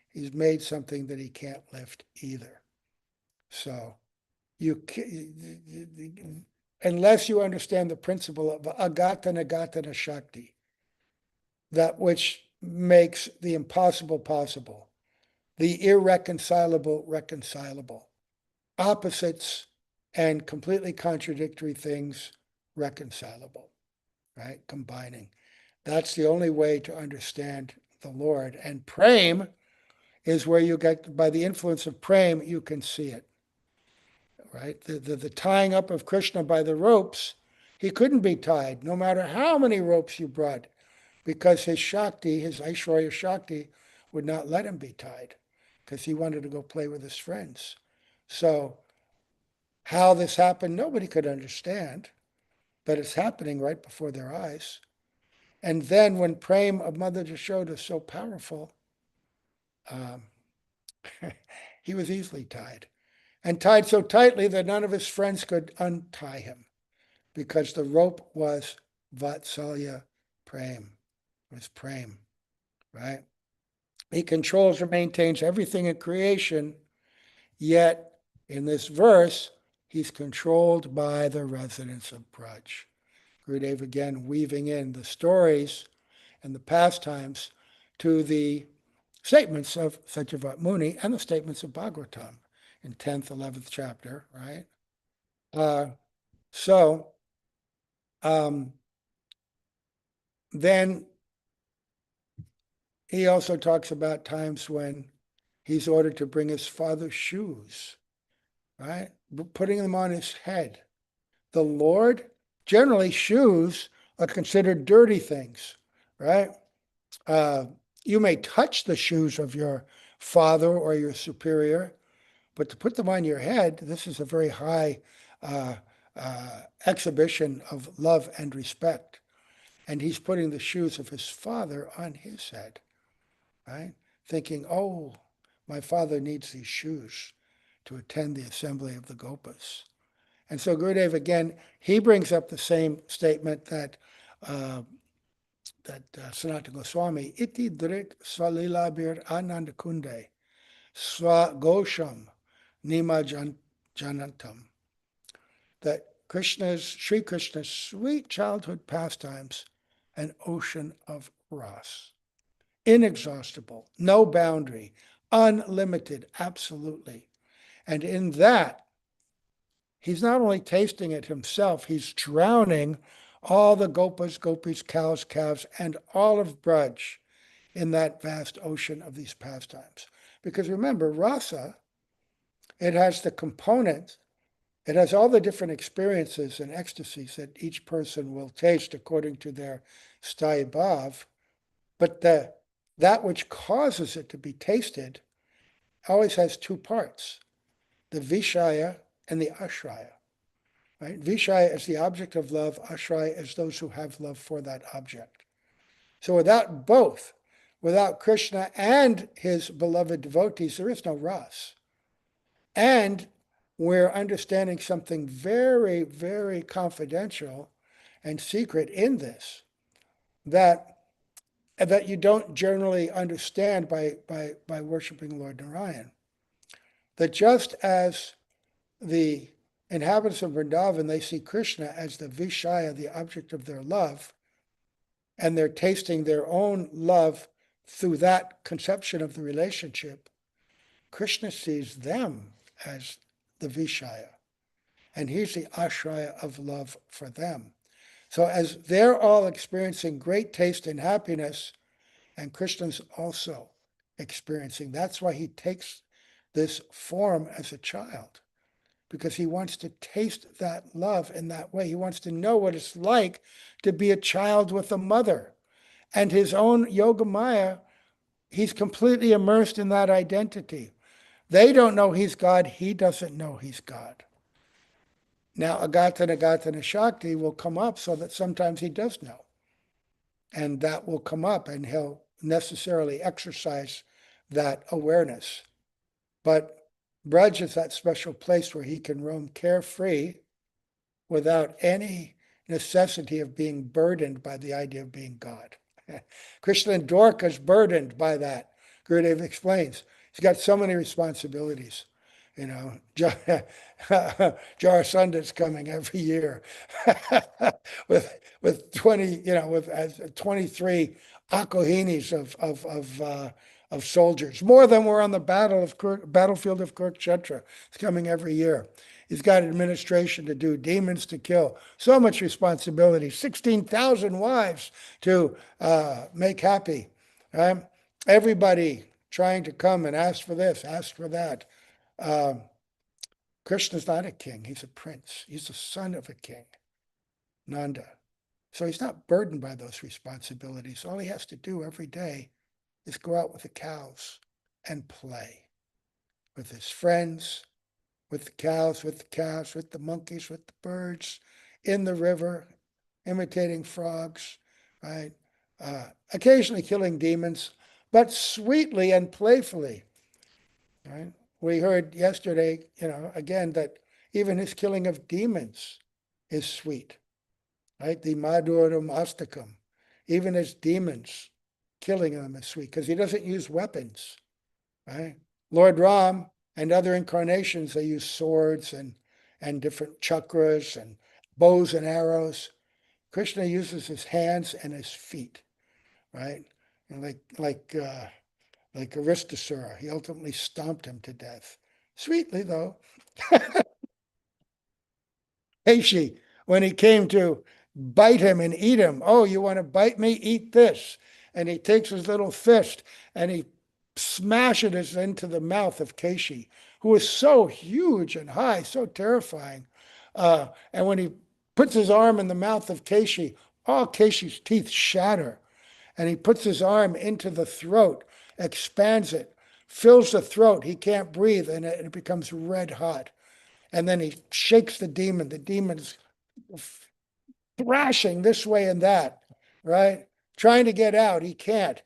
he's made something that he can't lift either. So unless you understand the principle of agatana gatana shakti, that which makes the impossible possible, the irreconcilable reconcilable, opposites and completely contradictory things reconcilable, right? Combining. That's the only way to understand the Lord. And prem is where you get, by the influence of prem, you can see it, right? The tying up of Krishna by the ropes, he couldn't be tied, no matter how many ropes you brought, because his Shakti, his Aishwarya Shakti, would not let him be tied, because he wanted to go play with his friends. So how this happened, nobody could understand, but it's happening right before their eyes. And then when prem of Mother Yashoda is so powerful, he was easily tied, and tied so tightly that none of his friends could untie him, because the rope was Vatsalya Prem. It was Prem, right? He controls or maintains everything in creation, yet in this verse, he's controlled by the residents of Braj. Gurudev again weaving in the stories and the pastimes to the statements of Satyavat Muni and the statements of Bhagavatam in 10th, 11th chapter, right? Then he also talks about times when he's ordered to bring his father's shoes, right? Putting them on his head. The Lord, generally shoes are considered dirty things, right? You may touch the shoes of your father or your superior, but to put them on your head, this is a very high exhibition of love and respect. And he's putting the shoes of his father on his head, right? Thinking, oh, my father needs these shoes to attend the assembly of the Gopas. And so Gurudev, again, he brings up the same statement that Sanatana Goswami, iti drik svalilabir anandakunde, swa gosham nima janantam, that Sri Krishna's sweet childhood pastimes, an ocean of ras, inexhaustible, no boundary, unlimited, absolutely. And in that, he's not only tasting it himself, he's drowning all the gopas, gopis, cows, calves, and all of Braj in that vast ocean of these pastimes. Because remember, rasa, it has the component, it has all the different experiences and ecstasies that each person will taste according to their sthaya bhav, but that which causes it to be tasted always has two parts, the vishaya and the ashraya. Right? Vishaya is the object of love, ashraya is those who have love for that object. So without both, without Krishna and his beloved devotees, there is no ras. And we're understanding something very, very confidential, and secret in this that you don't generally understand by worshiping Lord Narayan. That just as the inhabitants of Vrindavan, they see Krishna as the Vishaya, the object of their love, and they're tasting their own love through that conception of the relationship, Krishna sees them as the Vishaya, and he's the ashraya of love for them. So as they're all experiencing great taste and happiness, and Krishna's also experiencing, that's why he takes this form as a child, because he wants to taste that love in that way. He wants to know what it's like to be a child with a mother. And his own Yogamaya, he's completely immersed in that identity. They don't know he's God. He doesn't know he's God. Now, Agatana Shakti will come up so that sometimes he does know. And that will come up and he'll necessarily exercise that awareness. But Braj is that special place where he can roam carefree without any necessity of being burdened by the idea of being God. Krishna and Dwarka is burdened by that. Gurudev explains. He's got so many responsibilities. You know, Jarasanda's coming every year with 20, with 23 akohinis of soldiers, more than were on the battlefield of Kurukshetra. It's coming every year. He's got administration to do, demons to kill, so much responsibility, 16,000 wives to make happy. Right? Everybody trying to come and ask for this, ask for that. Krishna's not a king, he's a prince. He's the son of a king, Nanda. So he's not burdened by those responsibilities. All he has to do every day is go out with the cows and play with his friends, with the cows, with the calves, with the monkeys, with the birds, in the river, imitating frogs, right? Occasionally killing demons, but sweetly and playfully, right? We heard yesterday, again, that even his killing of demons is sweet, right? The Damodarashtakam, even his demons, killing them is sweet because he doesn't use weapons, right? Lord Ram and other incarnations, they use swords and different chakras and bows and arrows. Krishna uses his hands and his feet, right? And like Aristasura, he ultimately stomped him to death. Sweetly, though. Heishi, when he came to bite him and eat him, oh, you want to bite me? Eat this. And he takes his little fist and he smashes it into the mouth of Keshi, who is so huge and high, so terrifying. And when he puts his arm in the mouth of Keshi, all Keshi's teeth shatter. And he puts his arm into the throat, expands it, fills the throat. He can't breathe, and it becomes red hot. And then he shakes the demon's thrashing this way and that, right? Trying to get out, he can't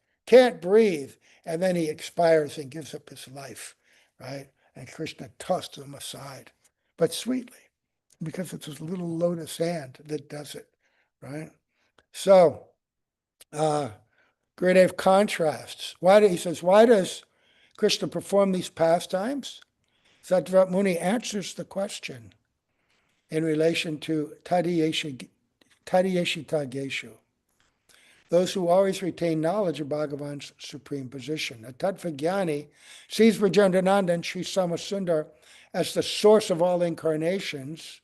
breathe. And then he expires and gives up his life, right? And Krishna tossed him aside, but sweetly, because it's his little lotus hand that does it, right? So, Gurudev contrasts. He says, why does Krishna perform these pastimes? Sattva Muni answers the question in relation to Tadiyeshita Geshu, those who always retain knowledge of Bhagavan's supreme position. A Tattva Jnani sees Brajendananda and Sri Samasundar as the source of all incarnations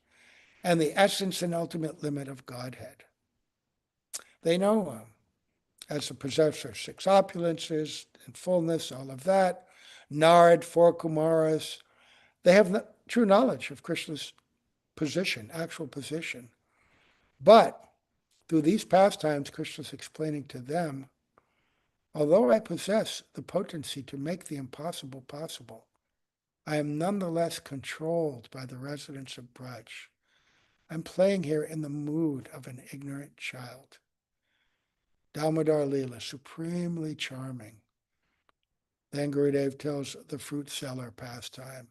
and the essence and ultimate limit of Godhead. They know him as the possessor of six opulences and fullness, all of that. Narad, four Kumaras. They have true knowledge of Krishna's position, actual position. But through these pastimes, Krishna's explaining to them, although I possess the potency to make the impossible possible, I am nonetheless controlled by the residents of Braj. I'm playing here in the mood of an ignorant child. Damodar Leela, supremely charming. Then Gurudev tells the fruit seller pastime.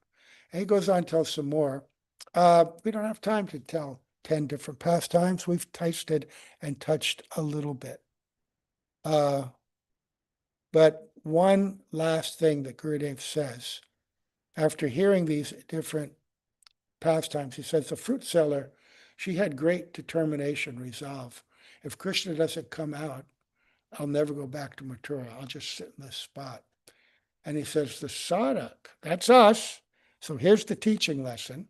And he goes on to tell some more. We don't have time to tell 10 different pastimes. We've tasted and touched a little bit. But one last thing that Gurudev says, after hearing these different pastimes, he says the fruit seller, she had great determination, resolve. If Krishna doesn't come out, I'll never go back to Mathura. I'll just sit in this spot. And he says, the sadhak, that's us. So here's the teaching lesson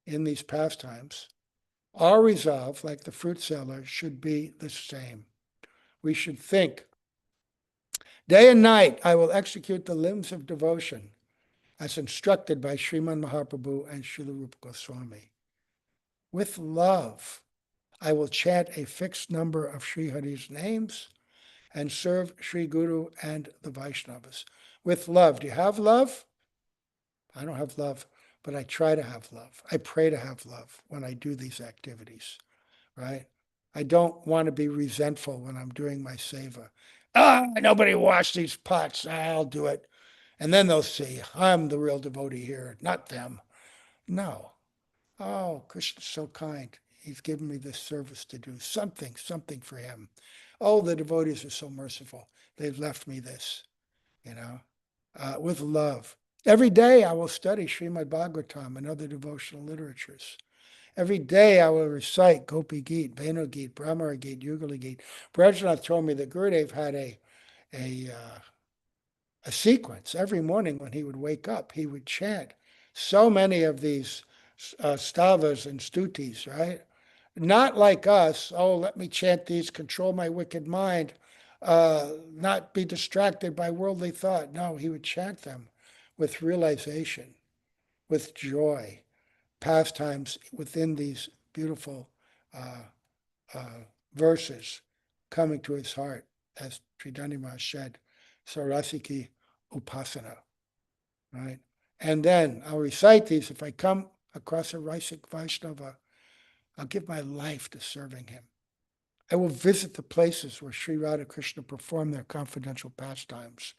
in these pastimes. Our resolve, like the fruit seller, should be the same. We should think, day and night I will execute the limbs of devotion as instructed by Sriman Mahaprabhu and Srila Rupa Goswami. With love, I will chant a fixed number of Sri Hari's names and serve Sri Guru and the Vaishnavas. With love. Do you have love? I don't have love, but I try to have love. I pray to have love when I do these activities, right? I don't want to be resentful when I'm doing my seva. Nobody washed these pots. I'll do it. And then they'll see, I'm the real devotee here, not them. No. Oh, Krishna's so kind. He's given me this service to do something for him. Oh, the devotees are so merciful. They've left me this, with love. Every day I will study Srimad Bhagavatam and other devotional literatures. Every day I will recite Gopi Geet, Venu Geet, Brahmara Geet, Yugali Geet. Prajnath told me that Gurudev had a sequence. Every morning when he would wake up, he would chant so many of these stavas and stutis, right? Not like us, let me chant these, control my wicked mind, not be distracted by worldly thought. No, he would chant them with realization, with joy, pastimes within these beautiful verses coming to his heart, as Tridandi Maharaj said, Sarasiki Upasana, right? And then I'll recite these. If I come across a Raisik Vaishnava, I'll give my life to serving him. I will visit the places where Sri Radha Krishna performed their confidential pastimes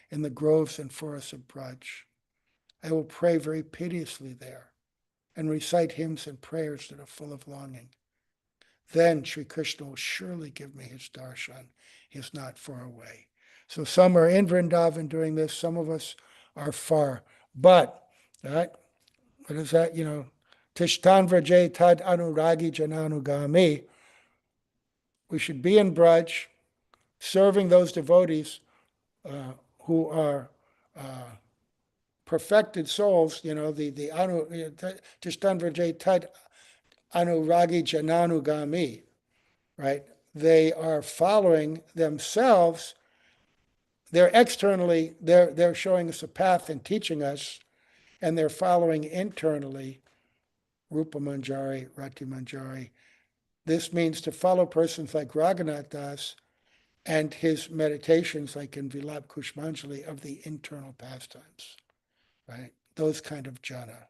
in the groves and forests of Braj. I will pray very piteously there and recite hymns and prayers that are full of longing. Then Sri Krishna will surely give me his darshan. He is not far away. So some are in Vrindavan doing this, some of us are far. But, right, what is that? Tishtan Vrajay Tad Anuragi Jananugami. We should be in Braj, serving those devotees who are perfected souls, the Tishtan Vrajay Tad Anuragi Jananugami, right? They are following themselves. They're externally, they're showing us a path and teaching us, and they're following internally Rupa Manjari, Rati Manjari. This means to follow persons like Raghunath Das and his meditations like in Vilap Kushmanjali of the internal pastimes, right? Those kind of jhana.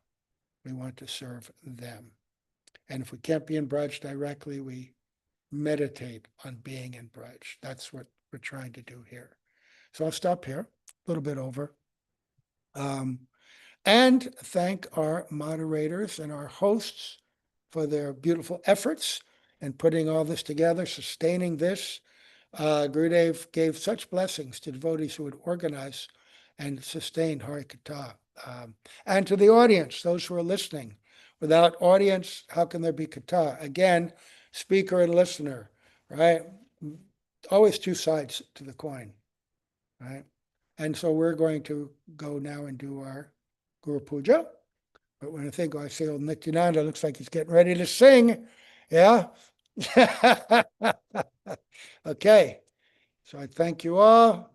We want to serve them. And if we can't be in Braj directly, we meditate on being in Braj. That's what we're trying to do here. So I'll stop here, a little bit over. And thank our moderators and our hosts for their beautiful efforts in putting all this together, sustaining this. Gurudev gave such blessings to devotees who would organize and sustain Harikatha. And to the audience, those who are listening. Without audience, how can there be Katha? Again, speaker and listener, right? Always two sides to the coin, right? And so we're going to go now and do our Guru Puja. But when I say old Nityananda looks like he's getting ready to sing. Yeah? Okay. So I thank you all.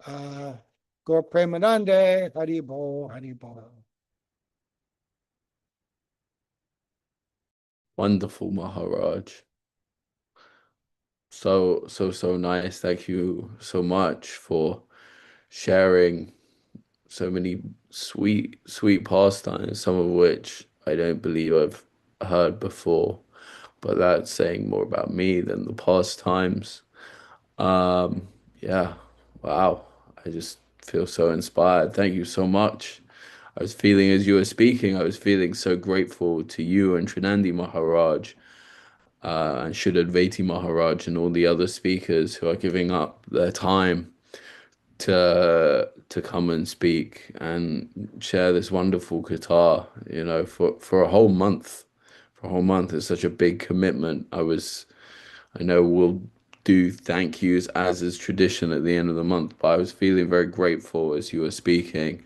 Gaur Premanande, Hari Bol, Hari Bol. Wonderful, Maharaj. So nice. Thank you so much for sharing so many sweet pastimes, some of which I don't believe I've heard before, but that's saying more about me than the pastimes. Yeah, wow. I just feel so inspired. Thank you so much. I was feeling, as you were speaking, I was feeling so grateful to you and Trinandi Maharaj and should Advaiti Maharaj and all the other speakers who are giving up their time to come and speak and share this wonderful guitar, you know, for a whole month. For a whole month is such a big commitment. I know we'll do thank yous as is tradition at the end of the month, but I was feeling very grateful as you were speaking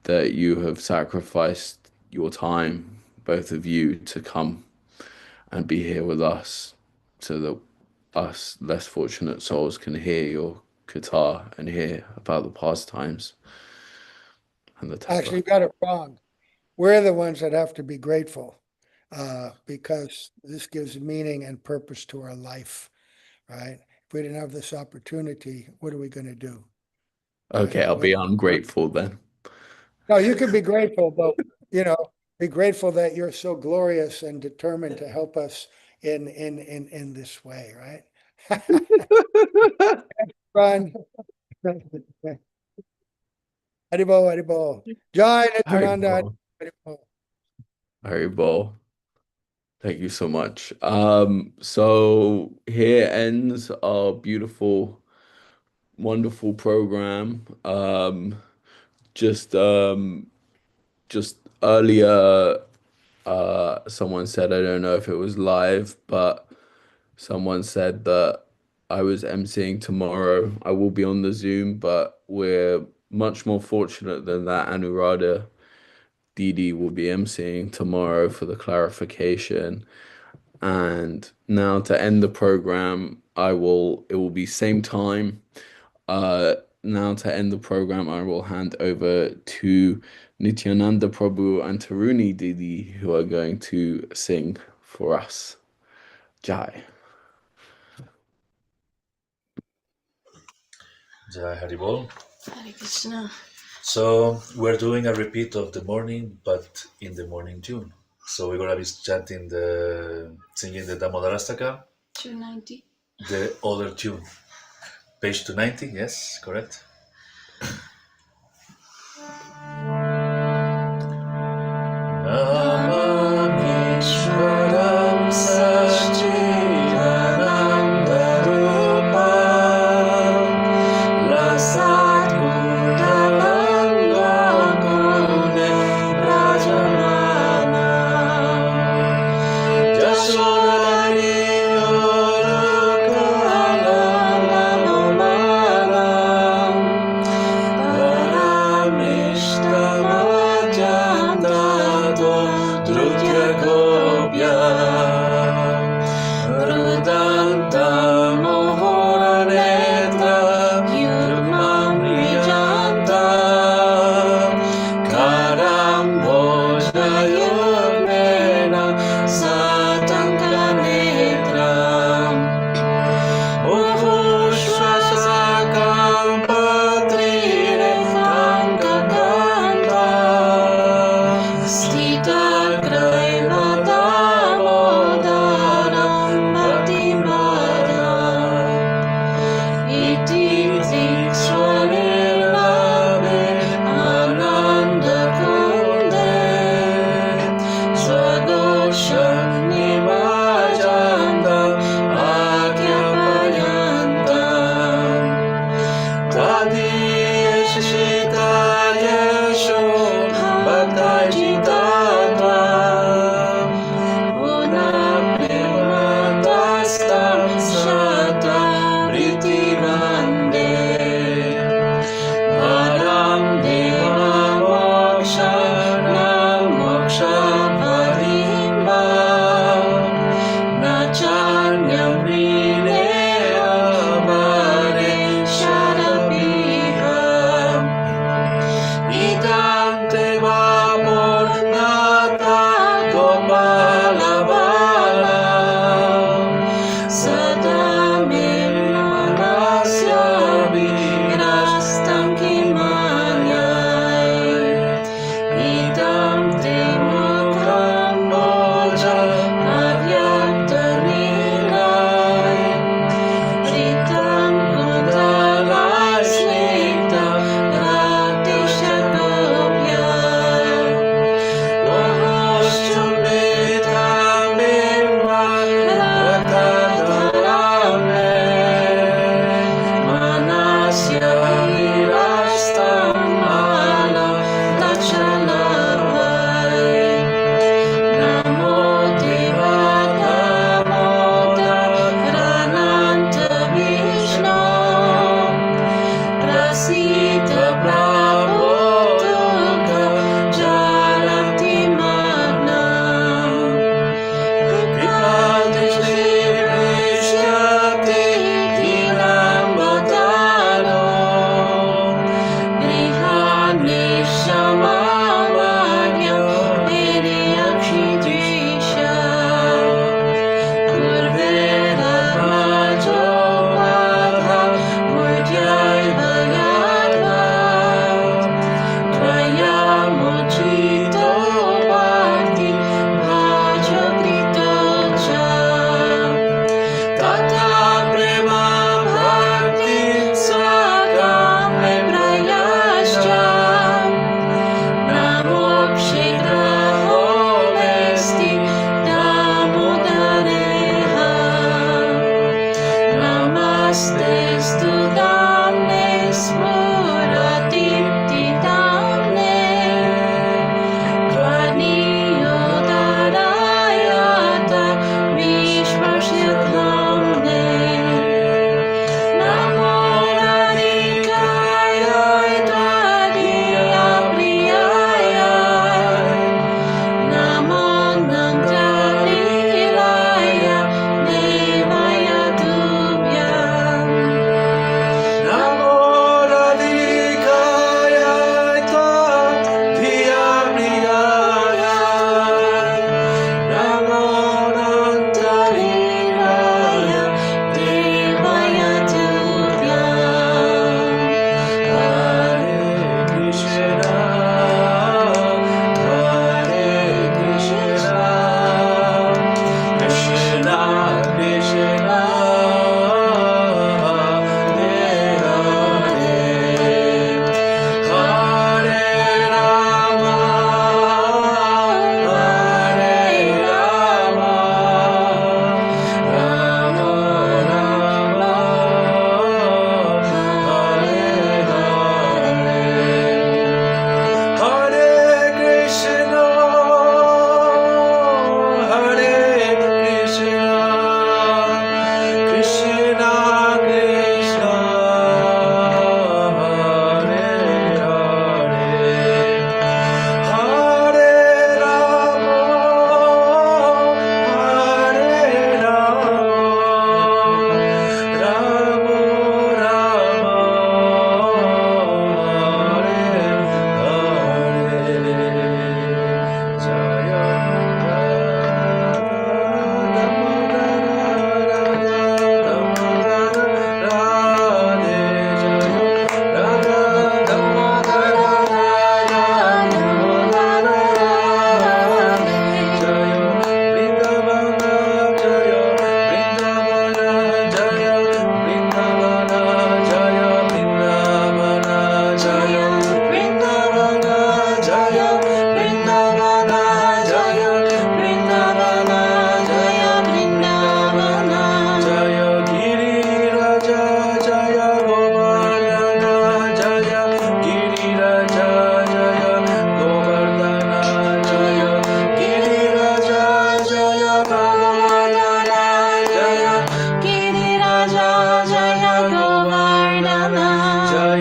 that you have sacrificed your time, both of you, to come and be here with us so that us less fortunate souls can hear your guitar and hear about the pastimes and the Actually, you tattva. got it wrong. We're the ones that have to be grateful because this gives meaning and purpose to our life, right? If we didn't have this opportunity, what are we going to do? Okay, I'll be ungrateful then. No, you can be grateful, but be grateful that you're so glorious and determined to help us in this way, right? Run. Haribo, Haribo. Jai Nityananda. Haribol. Haribo. Haribol. Thank you so much. So here ends our beautiful, wonderful program. Just just earlier, someone said, I don't know if it was live, but someone said that I was emceeing tomorrow. I will be on the Zoom, but we're much more fortunate than that. Anuradha Didi will be emceeing tomorrow for the clarification. And now to end the program, it will be same time. Now to end the program, I will hand over to Nityananda Prabhu and Taruni Didi, who are going to sing for us. Jai. Jai Haribol. Hare Krishna. So we're doing a repeat of the morning, but in the morning tune. So we're gonna be singing the Damodarashtakam, 290. the other tune. Page 290, yes, correct. Namamishwaram Sachidanandarupam Lasat Guranga Rajamanam Jashodari Olukalanamaram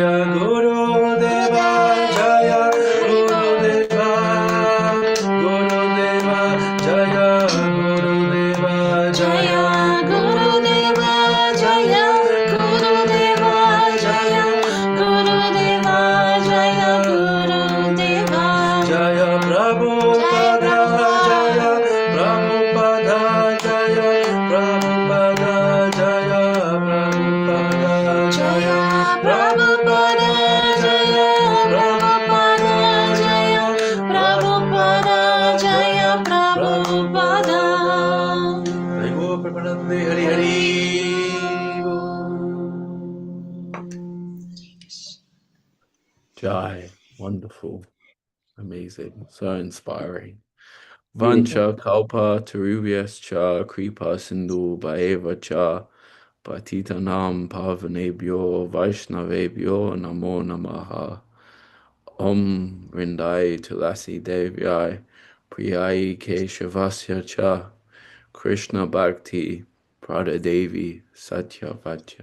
Jaya Guru Deva, Jaya Guru Deva, Guru Deva, Jaya Guru Deva, Jaya Guru Deva, Jaya Guru Deva, Jaya Guru Deva, Jaya Guru Deva, Jaya Prabhupada, Jaya Prabhupada, Jaya Prabhupada, Jaya Prabhupada, Jaya Prabhupada, Jaya Prabhupada, Jaya Prabhupada, Jaya Prabhupada. Hari Bol Pramanande, Hari Hari Bol. Jai. Wonderful. Amazing. So inspiring. Beautiful. Vancha kalpa tarubhyascha kripa sindhu bhaeva cha patitanam pavanebhyo vaishnavebhyo namo namaha. Om Rindai Tulasi Devyai Priyai Keshavasya cha Krishna Bhakti Pradadevi Satya Vatya.